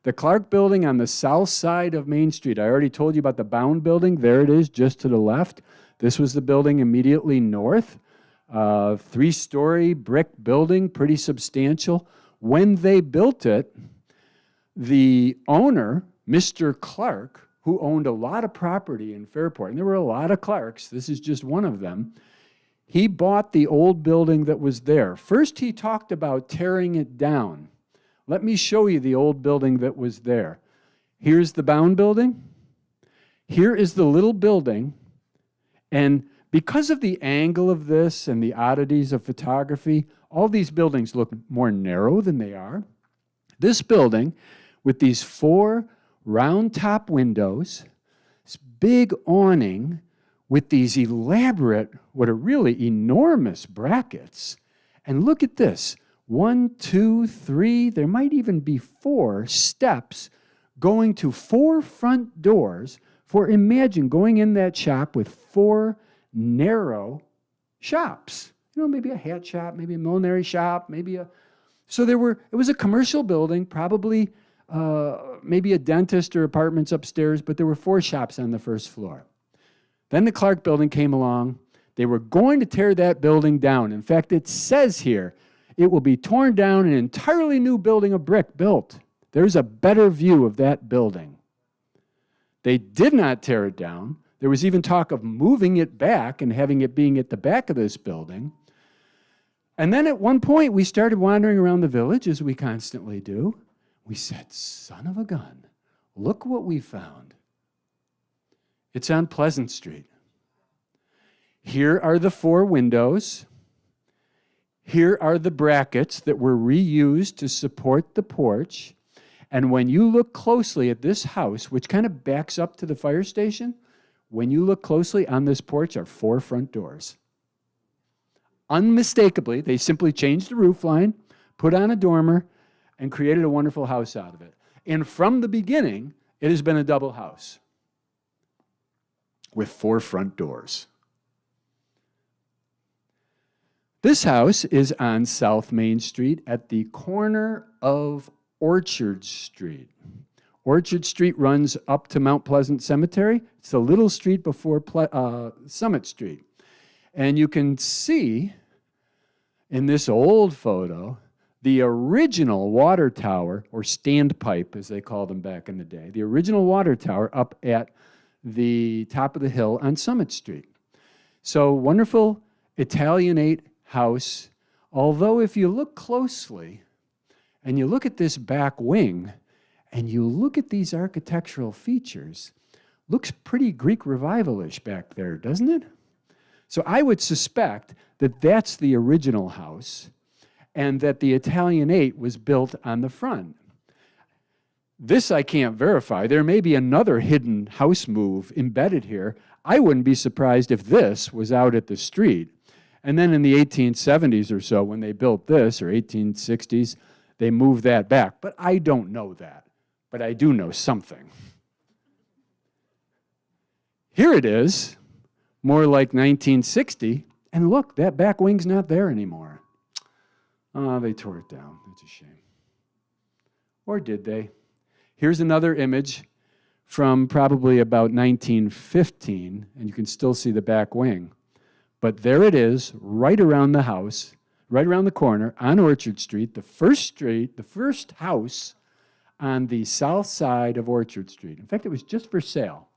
S3: The Clark Building on the south side of Main Street. I already told you about the Bound building. There it is, just to the left. This was the building immediately north. 3-story brick building, pretty substantial. When they built it, the owner, Mr. Clark, who owned a lot of property in Fairport, and there were a lot of Clarks, this is just one of them, he bought the old building that was there. First, he talked about tearing it down. Let me show you the old building that was there. Here's the Bound building. Here is the little building. And because of the angle of this and the oddities of photography, all these buildings look more narrow than they are. This building, with these 4 round top windows, this big awning with these elaborate, what are really enormous brackets. And look at this. 1, 2, 3, there might even be 4 steps going to 4 front doors for, imagine going in that shop with 4 narrow shops. You know, maybe a hat shop, maybe a millinery shop, maybe a So it was a commercial building, probably maybe a dentist or apartments upstairs, but there were 4 shops on the first floor. Then the Clark building came along. They were going to tear that building down. In fact, it says here, it will be torn down, an entirely new building of brick built. There's a better view of that building. They did not tear it down. There was even talk of moving it back and having it being at the back of this building. And then at one point, we started wandering around the village, as we constantly do. We said, son of a gun, look what we found. It's on Pleasant Street. Here are the 4 windows. Here are the brackets that were reused to support the porch. And when you look closely at this house, which kind of backs up to the fire station, when you look closely on this porch are 4 front doors. Unmistakably, they simply changed the roof line, put on a dormer, and created a wonderful house out of it. And from the beginning, it has been a double house with 4 front doors. This house is on South Main Street at the corner of Orchard Street. Orchard Street runs up to Mount Pleasant Cemetery. It's a little street before Summit Street. And you can see in this old photo the original water tower, or standpipe as they called them back in the day, the original water tower up at the top of the hill on Summit Street. So wonderful Italianate house, although if you look closely and you look at this back wing and you look at these architectural features, looks pretty Greek Revival-ish back there, doesn't it? So I would suspect that that's the original house and that the Italianate was built on the front. This I can't verify. There may be another hidden house move embedded here. I wouldn't be surprised if this was out at the street. And then in the 1870s or so, when they built this, or 1860s, they moved that back. But I don't know that. But I do know something. Here it is, more like 1960. And look, that back wing's not there anymore. Oh, they tore it down. That's a shame. Or did they? Here's another image from probably about 1915, and you can still see the back wing. But there it is, right around the house, right around the corner on Orchard Street, the first house on the south side of Orchard Street. In fact, it was just for sale.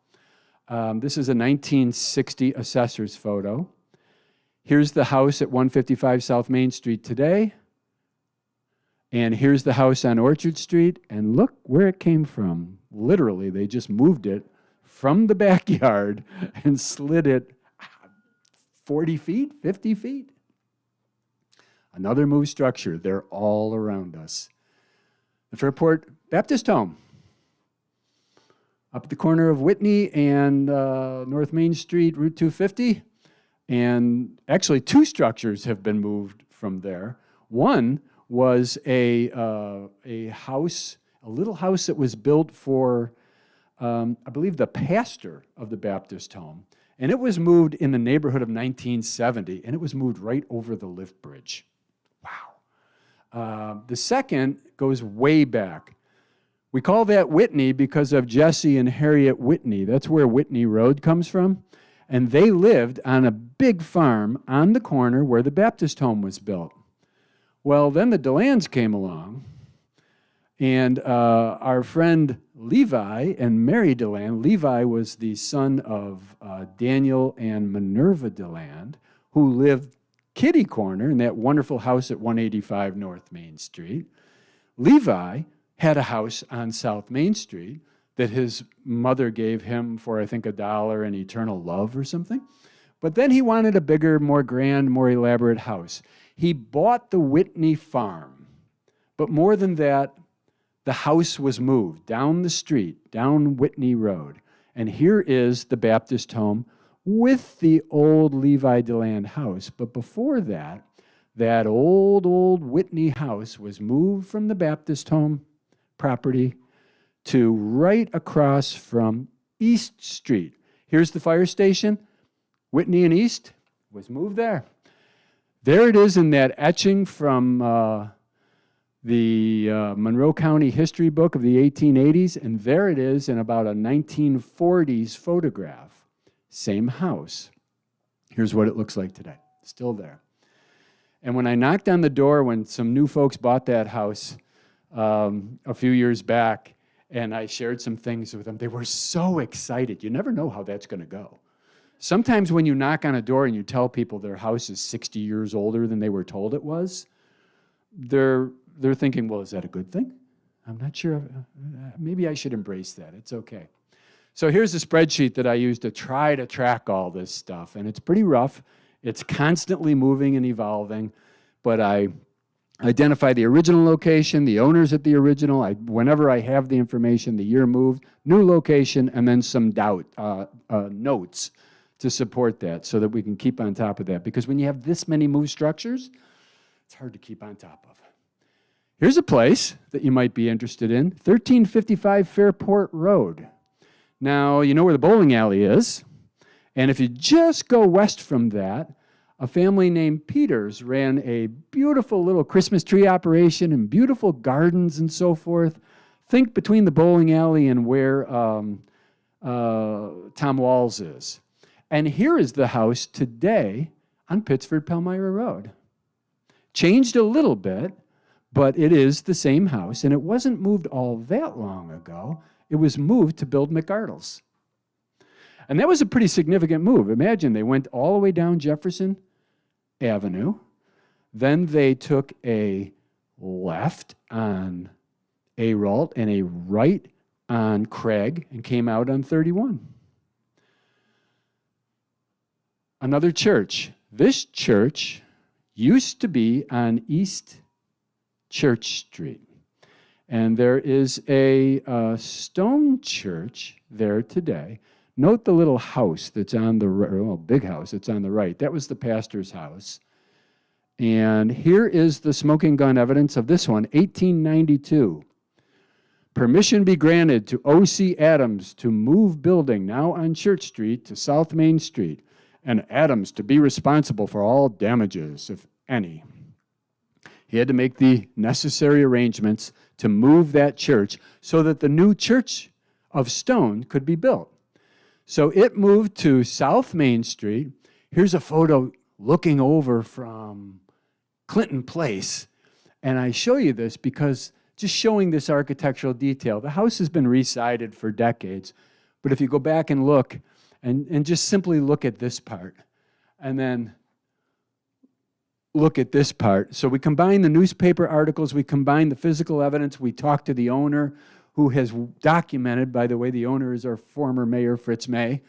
S3: This is a 1960 assessor's photo. Here's the house at 155 South Main Street today. And here's the house on Orchard Street, and look where it came from. Literally, they just moved it from the backyard and slid it 40 feet, 50 feet. Another moved structure. They're all around us. The Fairport Baptist Home, up at the corner of Whitney and North Main Street, Route 250. And actually, 2 structures have been moved from there. One was a house, a little house that was built for, I believe, the pastor of the Baptist Home. And it was moved in the neighborhood of 1970, and it was moved right over the lift bridge. Wow. The second goes way back. We call that Whitney because of Jesse and Harriet Whitney. That's where Whitney Road comes from. And they lived on a big farm on the corner where the Baptist Home was built. Well, then the DeLands came along, and our friend Levi and Mary DeLand. Levi was the son of Daniel and Minerva DeLand, who lived kitty corner in that wonderful house at 185 North Main Street. Levi had a house on South Main Street that his mother gave him for, I think, $1 and eternal love or something. But then he wanted a bigger, more grand, more elaborate house. He bought the Whitney farm. But more than that, the house was moved down the street, down Whitney Road. And here is the Baptist Home with the old Levi DeLand house. But before that, that old Whitney house was moved from the Baptist Home property to right across from East Street. Here's the fire station. Whitney and East was moved there. There it is in that etching from the Monroe County history book of the 1880s, and there it is in about a 1940s photograph. Same house. Here's what it looks like today. Still there. And when I knocked on the door when some new folks bought that house a few years back, and I shared some things with them, they were so excited. You never know how that's going to go. Sometimes when you knock on a door and you tell people their house is 60 years older than they were told it was, they're thinking, well, is that a good thing? I'm not sure. Maybe I should embrace that. It's okay. So here's a spreadsheet that I use to try to track all this stuff, and it's pretty rough. It's constantly moving and evolving, but I identify the original location, the owners at the original, whenever I have the information, the year moved, new location, and then some notes to support that so that we can keep on top of that. Because when you have this many moved structures, it's hard to keep on top of. Here's a place that you might be interested in, 1355 Fairport Road. Now, you know where the bowling alley is, and if you just go west from that, a family named Peters ran a beautiful little Christmas tree operation and beautiful gardens and so forth. Think between the bowling alley and where Tom Walls is. And here is the house today on Pittsford-Palmyra Road. Changed a little bit, but it is the same house, and it wasn't moved all that long ago. It was moved to build McArdle's. And that was a pretty significant move. Imagine they went all the way down Jefferson Avenue, then they took a left on Aralt and a right on Craig and came out on 31. Another church. This church used to be on East Church Street. And there is a stone church there today. Note the little house that's on the right, well, big house that's on the right. That was the pastor's house. And here is the smoking gun evidence of this one, 1892. Permission be granted to O.C. Adams to move building now on Church Street to South Main Street, and Adams to be responsible for all damages, if any. He had to make the necessary arrangements to move that church so that the new church of stone could be built. So it moved to South Main Street. Here's a photo looking over from Clinton Place. And I show you this because just showing this architectural detail. The house has been resided for decades. But if you go back and look, and just simply look at this part, and then look at this part. So we combine the newspaper articles, we combine the physical evidence, we talk to the owner, who has documented, by the way, the owner is our former mayor, Fritz May,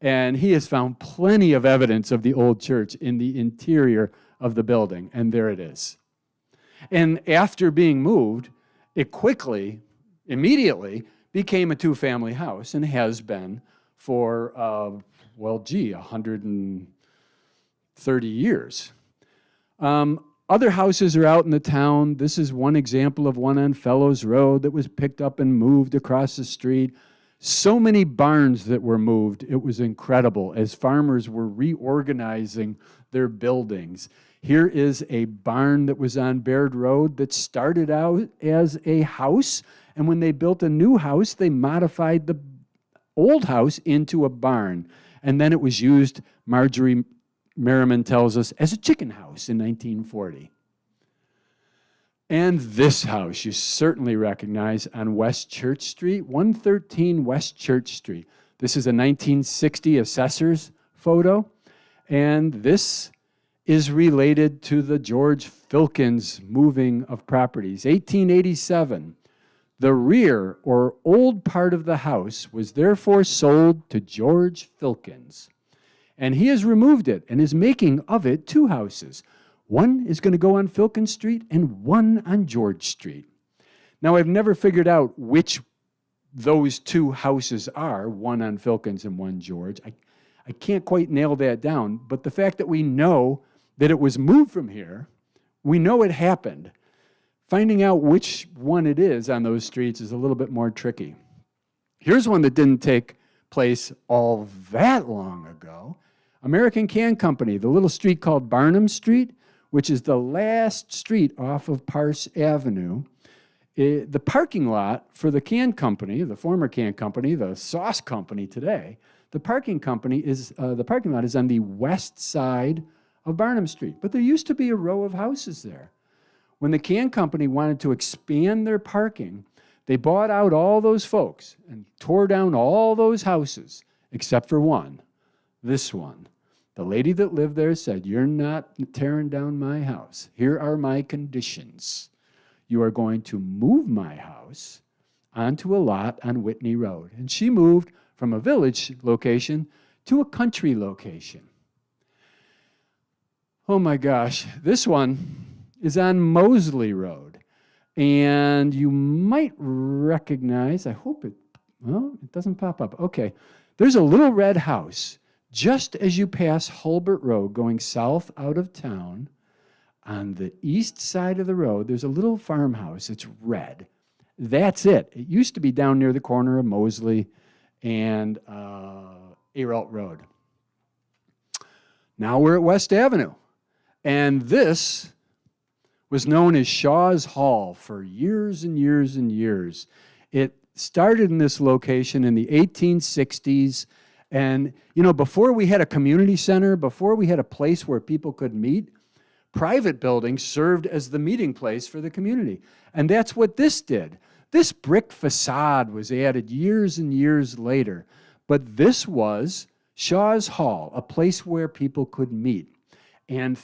S3: and he has found plenty of evidence of the old church in the interior of the building, and there it is. And after being moved, it quickly, immediately, became a two-family house and has been for, 130 years. Other houses are out in the town. This is one example of one on Fellows Road that was picked up and moved across the street. So many barns that were moved, it was incredible as farmers were reorganizing their buildings. Here is a barn that was on Baird Road that started out as a house, and when they built a new house, they modified the old house into a barn. And then it was used, Marjorie Merriman tells us, as a chicken house in 1940. And this house you certainly recognize on West Church Street, 113 West Church Street. This is a 1960 assessor's photo, and this is related to the George Filkins moving of properties. 1887, the rear or old part of the house was therefore sold to George Filkins. And he has removed it and is making of it two houses. One is going to go on Filkins Street and one on George Street. Now, I've never figured out which those two houses are, one on Filkins and one George. I can't quite nail that down, but the fact that we know that it was moved from here, we know it happened. Finding out which one it is on those streets is a little bit more tricky. Here's one that didn't take place all that long ago. American Can Company, the little street called Barnum Street, which is the last street off of Parse Avenue, the parking lot for the can company, the former can company, the sauce company today, the parking lot is on the west side of Barnum Street. But there used to be a row of houses there. When the can company wanted to expand their parking, they bought out all those folks and tore down all those houses, except for one, this one. The lady that lived there said, "You're not tearing down my house. Here are my conditions. You are going to move my house onto a lot on Whitney Road." And she moved from a village location to a country location. Oh my gosh, this one is on Mosley Road. And you might recognize, I hope it doesn't pop up. Okay, there's a little red house just as you pass Hulbert Road going south out of town. On the east side of the road, there's a little farmhouse. It's red. That's it. It used to be down near the corner of Mosley and Aralt Road. Now we're at West Avenue. And this was known as Shaw's Hall for years and years and years. It started in this location in the 1860s. And, you know, before we had a community center, before we had a place where people could meet, private buildings served as the meeting place for the community. And that's what this did. This brick facade was added years and years later. But this was Shaw's Hall, a place where people could meet. And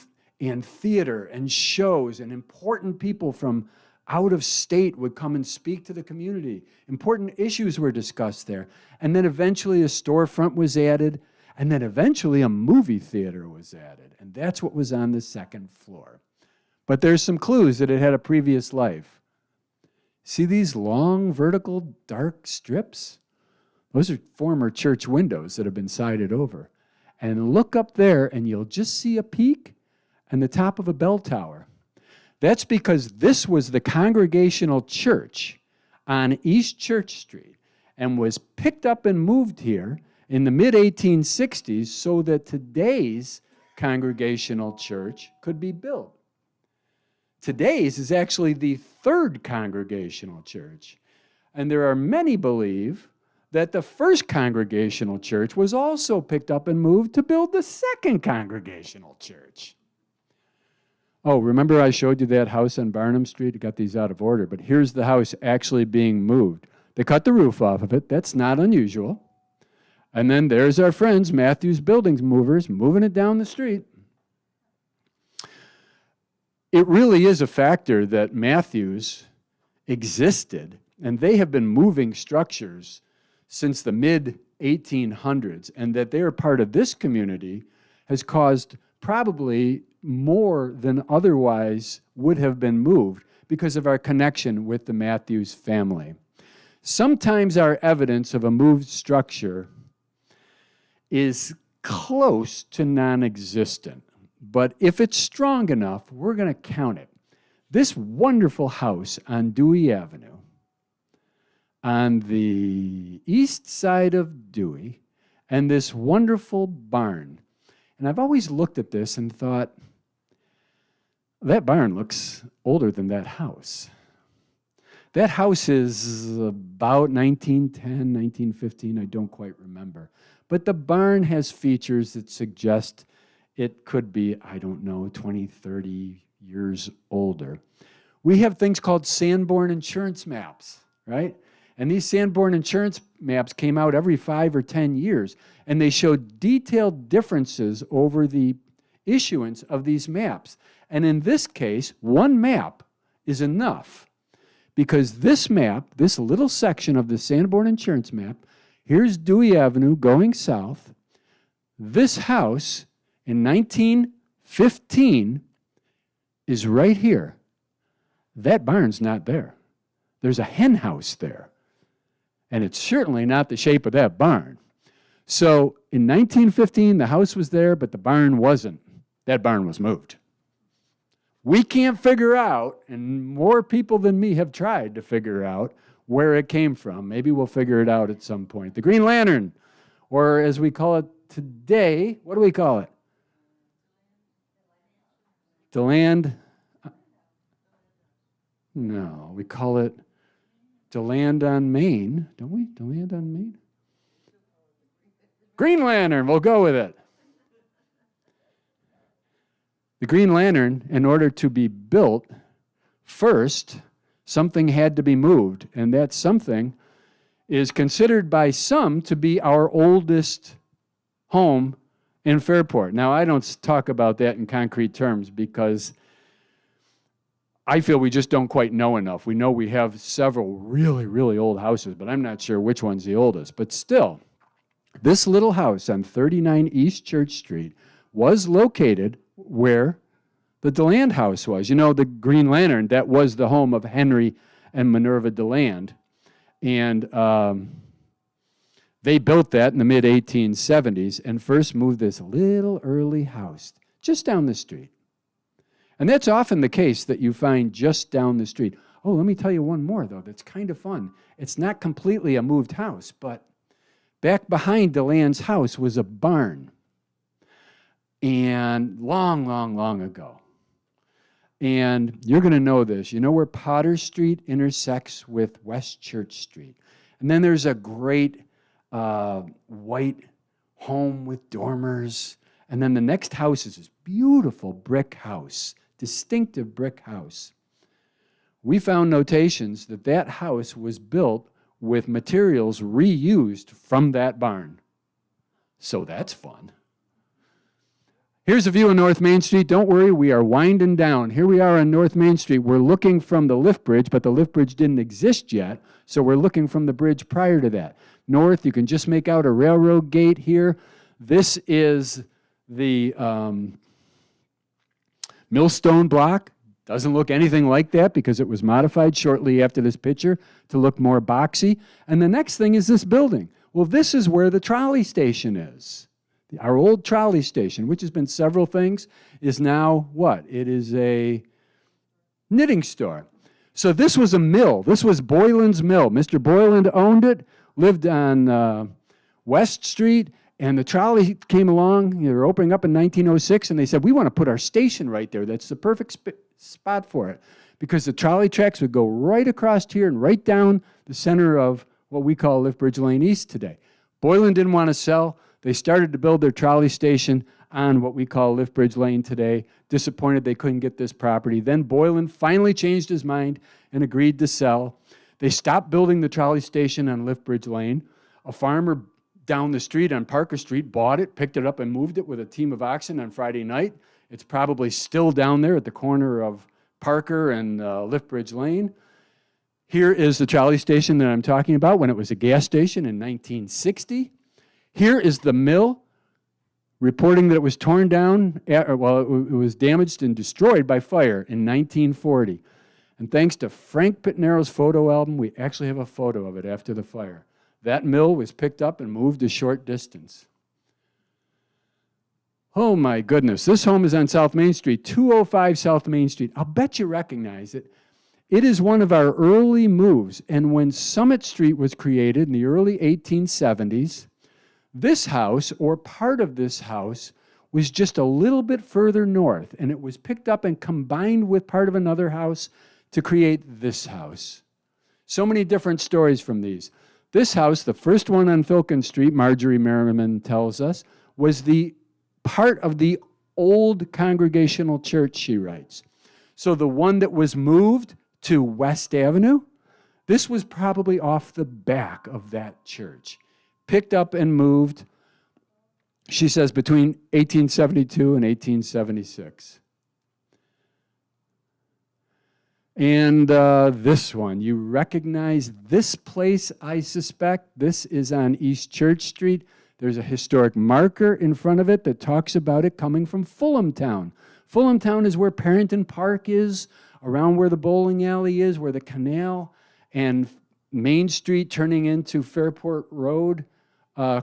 S3: theater and shows and important people from out of state would come and speak to the community. Important issues were discussed there. And then eventually a storefront was added, and then eventually a movie theater was added. And that's what was on the second floor. But there's some clues that it had a previous life. See these long, vertical, dark strips? Those are former church windows that have been sided over. And look up there, and you'll just see a peak and the top of a bell tower. That's because this was the Congregational Church on East Church Street and was picked up and moved here in the mid-1860s so that today's Congregational Church could be built. Today's is actually the third Congregational Church. And there are many believe that the first Congregational Church was also picked up and moved to build the second Congregational Church. Oh, remember I showed you that house on Barnum Street? I got these out of order, but here's the house actually being moved. They cut the roof off of it. That's not unusual. And then there's our friends, Matthews Buildings Movers, moving it down the street. It really is a factor that Matthews existed, and they have been moving structures since the mid-1800s, and that they're part of this community has caused probably more than otherwise would have been moved because of our connection with the Matthews family. Sometimes our evidence of a moved structure is close to non-existent, but if it's strong enough, we're going to count it. This wonderful house on Dewey Avenue, on the east side of Dewey, and this wonderful barn. And I've always looked at this and thought, that barn looks older than that house. That house is about 1910, 1915, I don't quite remember. But the barn has features that suggest it could be, I don't know, 20, 30 years older. We have things called Sanborn insurance maps, right? And these Sanborn insurance maps came out every 5 or 10 years, and they showed detailed differences over the issuance of these maps. And in this case, one map is enough, because this map, this little section of the Sanborn insurance map, here's Dewey Avenue going south. This house in 1915 is right here. That barn's not there. There's a hen house there. And it's certainly not the shape of that barn. So in 1915, the house was there, but the barn wasn't. That barn was moved. We can't figure out, and more people than me have tried to figure out where it came from. Maybe we'll figure it out at some point. The Green Lantern, or as we call it today, what do we call it? DeLand, no, we call it DeLand on Main, don't we? DeLand on Main? Green Lantern, we'll go with it. The Green Lantern, in order to be built, first, something had to be moved, and that something is considered by some to be our oldest home in Fairport. Now, I don't talk about that in concrete terms because I feel we just don't quite know enough. We know we have several really, really old houses, but I'm not sure which one's the oldest. But still, this little house on 39 East Church Street was located where the DeLand house was. You know, the Green Lantern, that was the home of Henry and Minerva DeLand. And they built that in the mid-1870s and first moved this little early house just down the street. And that's often the case that you find just down the street. Oh, let me tell you one more, though, that's kind of fun. It's not completely a moved house, but back behind DeLand's house was a barn. And long, long, long ago. And you're going to know this. You know where Potter Street intersects with West Church Street? And then there's a great white home with dormers. And then the next house is this beautiful brick house, distinctive brick house. We found notations that that house was built with materials reused from that barn. So that's fun. Here's a view of North Main Street. Don't worry, we are winding down. Here we are on North Main Street. We're looking from the lift bridge, but the lift bridge didn't exist yet, so we're looking from the bridge prior to that. North, you can just make out a railroad gate here. This is the Millstone block. Doesn't look anything like that because it was modified shortly after this picture to look more boxy. And the next thing is this building. Well, this is where the trolley station is. Our old trolley station, which has been several things, is now what? It is a knitting store. So this was a mill. This was Boylan's Mill. Mr. Boylan owned it, lived on West Street, and the trolley came along. They were opening up in 1906, and they said, we want to put our station right there. That's the perfect spot for it, because the trolley tracks would go right across here and right down the center of what we call Lift Bridge Lane East today. Boylan didn't want to sell. They started to build their trolley station on what we call Lift Bridge Lane today. Disappointed they couldn't get this property. Then Boylan finally changed his mind and agreed to sell. They stopped building the trolley station on Lift Bridge Lane. A farmer down the street on Parker Street bought it, picked it up, and moved it with a team of oxen on Friday night. It's probably still down there at the corner of Parker and Lift Bridge Lane. Here is the trolley station that I'm talking about when it was a gas station in 1960. Here is the mill, reporting that it was torn down, it was damaged and destroyed by fire in 1940. And thanks to Frank Pitnero's photo album, we actually have a photo of it after the fire. That mill was picked up and moved a short distance. Oh my goodness, this home is on South Main Street, 205 South Main Street. I'll bet you recognize it. It is one of our early moves, and when Summit Street was created in the early 1870s, this house, or part of this house, was just a little bit further north, and it was picked up and combined with part of another house to create this house. So many different stories from these. This house, the first one on Filkin Street, Marjorie Merriman tells us, was the part of the old Congregational Church, she writes. So the one that was moved to West Avenue, this was probably off the back of that church. Picked up and moved, she says, between 1872 and 1876. And this one, you recognize this place, I suspect. This is on East Church Street. There's a historic marker in front of it that talks about it coming from Fulham Town. Fulham Town is where Parrington Park is, around where the bowling alley is, where the canal and Main Street turning into Fairport Road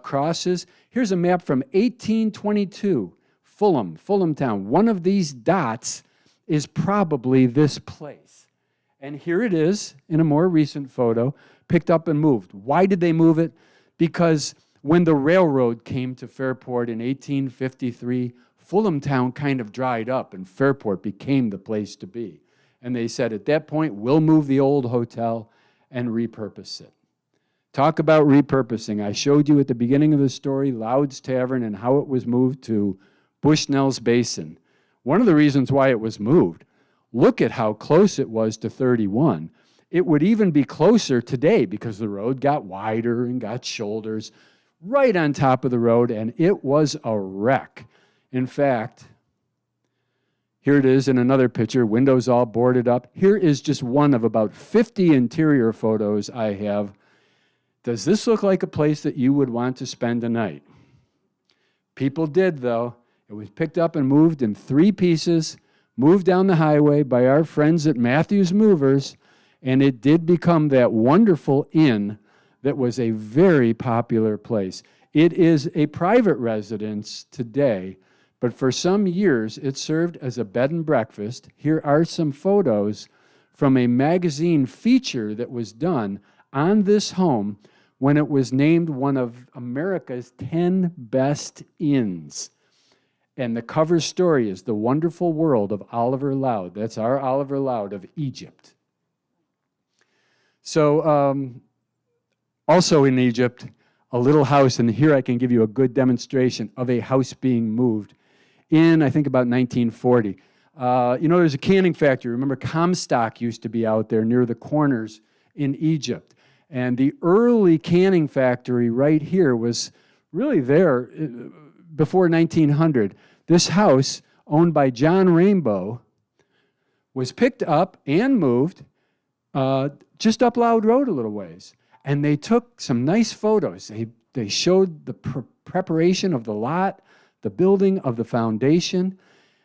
S3: crosses. Here's a map from 1822, Fulham Town. One of these dots is probably this place. And here it is in a more recent photo, picked up and moved. Why did they move it? Because When the railroad came to Fairport in 1853, Fulham Town kind of dried up and Fairport became the place to be. And they said, at that point, we'll move the old hotel and repurpose it. Talk about repurposing. I showed you at the beginning of the story Loud's Tavern and how it was moved to Bushnell's Basin. One of the reasons why it was moved, look at how close it was to 31. It would even be closer today because the road got wider and got shoulders right on top of the road, and it was a wreck. In fact, here it is in another picture, windows all boarded up. Here is just one of about 50 interior photos I have. Does this look like a place that you would want to spend a night? People did, though. It was picked up and moved in 3 pieces, moved down the highway by our friends at Matthews Movers, and it did become that wonderful inn that was a very popular place. It is a private residence today, but for some years it served as a bed and breakfast. Here are some photos from a magazine feature that was done on this home when it was named one of America's 10 best inns. And the cover story is The Wonderful World of Oliver Loud. That's our Oliver Loud of Egypt. So also in Egypt, a little house, and here I can give you a good demonstration of a house being moved in, I think, about 1940. There's a canning factory. Remember, Comstock used to be out there near the corners in Egypt. And the early canning factory right here was really there before 1900. This house, owned by John Rainbow, was picked up and moved just up Loud Road a little ways. And they took some nice photos. They showed the preparation of the lot, the building of the foundation,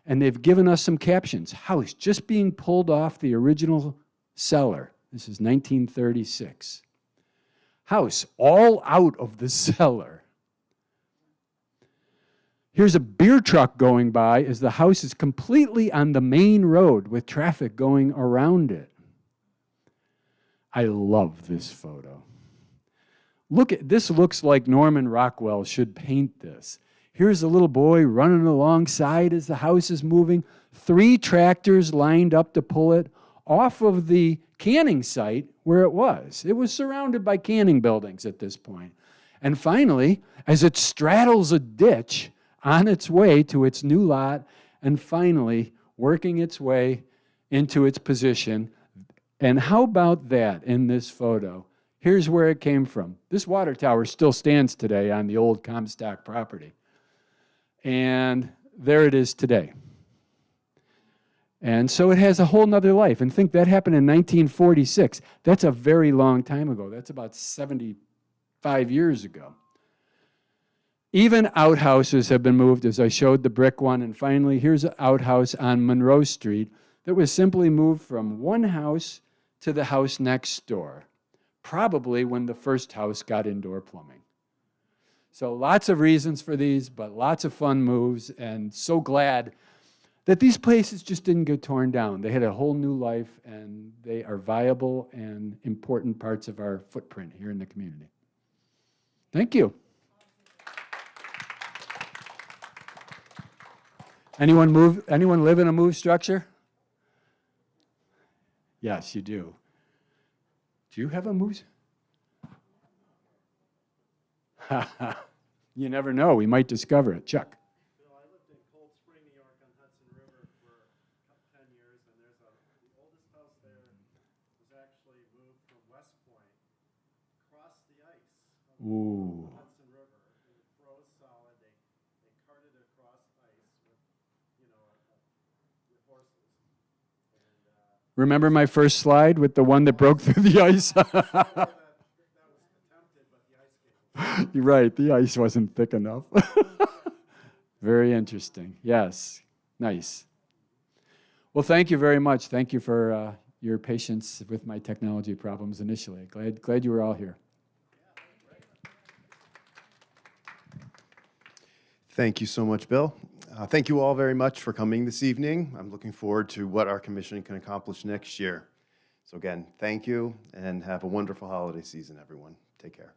S3: and they've given us some captions. House just being pulled off the original cellar. This is 1936. House all out of the cellar. Here's a beer truck going by as the house is completely on the main road with traffic going around it. I love this photo. This looks like Norman Rockwell should paint this. Here's a little boy running alongside as the house is moving. 3 tractors lined up to pull it off of the canning site where it was. It was surrounded by canning buildings at this point. And finally, as it straddles a ditch on its way to its new lot, and finally working its way into its position. And how about that in this photo? Here's where it came from. This water tower still stands today on the old Comstock property. And there it is today. And so it has a whole nother life. And think that happened in 1946. That's a very long time ago. That's about 75 years ago. Even outhouses have been moved, as I showed the brick one. And finally, here's an outhouse on Monroe Street that was simply moved from one house to the house next door, probably when the first house got indoor plumbing. So lots of reasons for these, but lots of fun moves, and so glad that these places just didn't get torn down. They had a whole new life, and they are viable and important parts of our footprint here in the community. Thank you. Anyone live in a move structure? Yes, you do. Do you have a move? You never know. We might discover it. Chuck.
S5: Bill, I lived in Cold Spring, New York on Hudson River for 10 years, and the oldest house there was actually moved from West Point across the ice of
S3: Ooh.
S5: the Hudson River. It froze solid. They carted it across ice with, with horses. And,
S3: Remember my first slide with the one that broke through the ice?
S5: that was attempted, but the ice came.
S3: You're right, the ice wasn't thick enough. Very interesting. Yes, nice. Well, thank you very much. Thank you for your patience with my technology problems initially. Glad you were all here.
S1: Thank you so much, Bill. Thank you all very much for coming this evening. I'm looking forward to what our commission can accomplish next year. So again, thank you, and have a wonderful holiday season, everyone. Take care.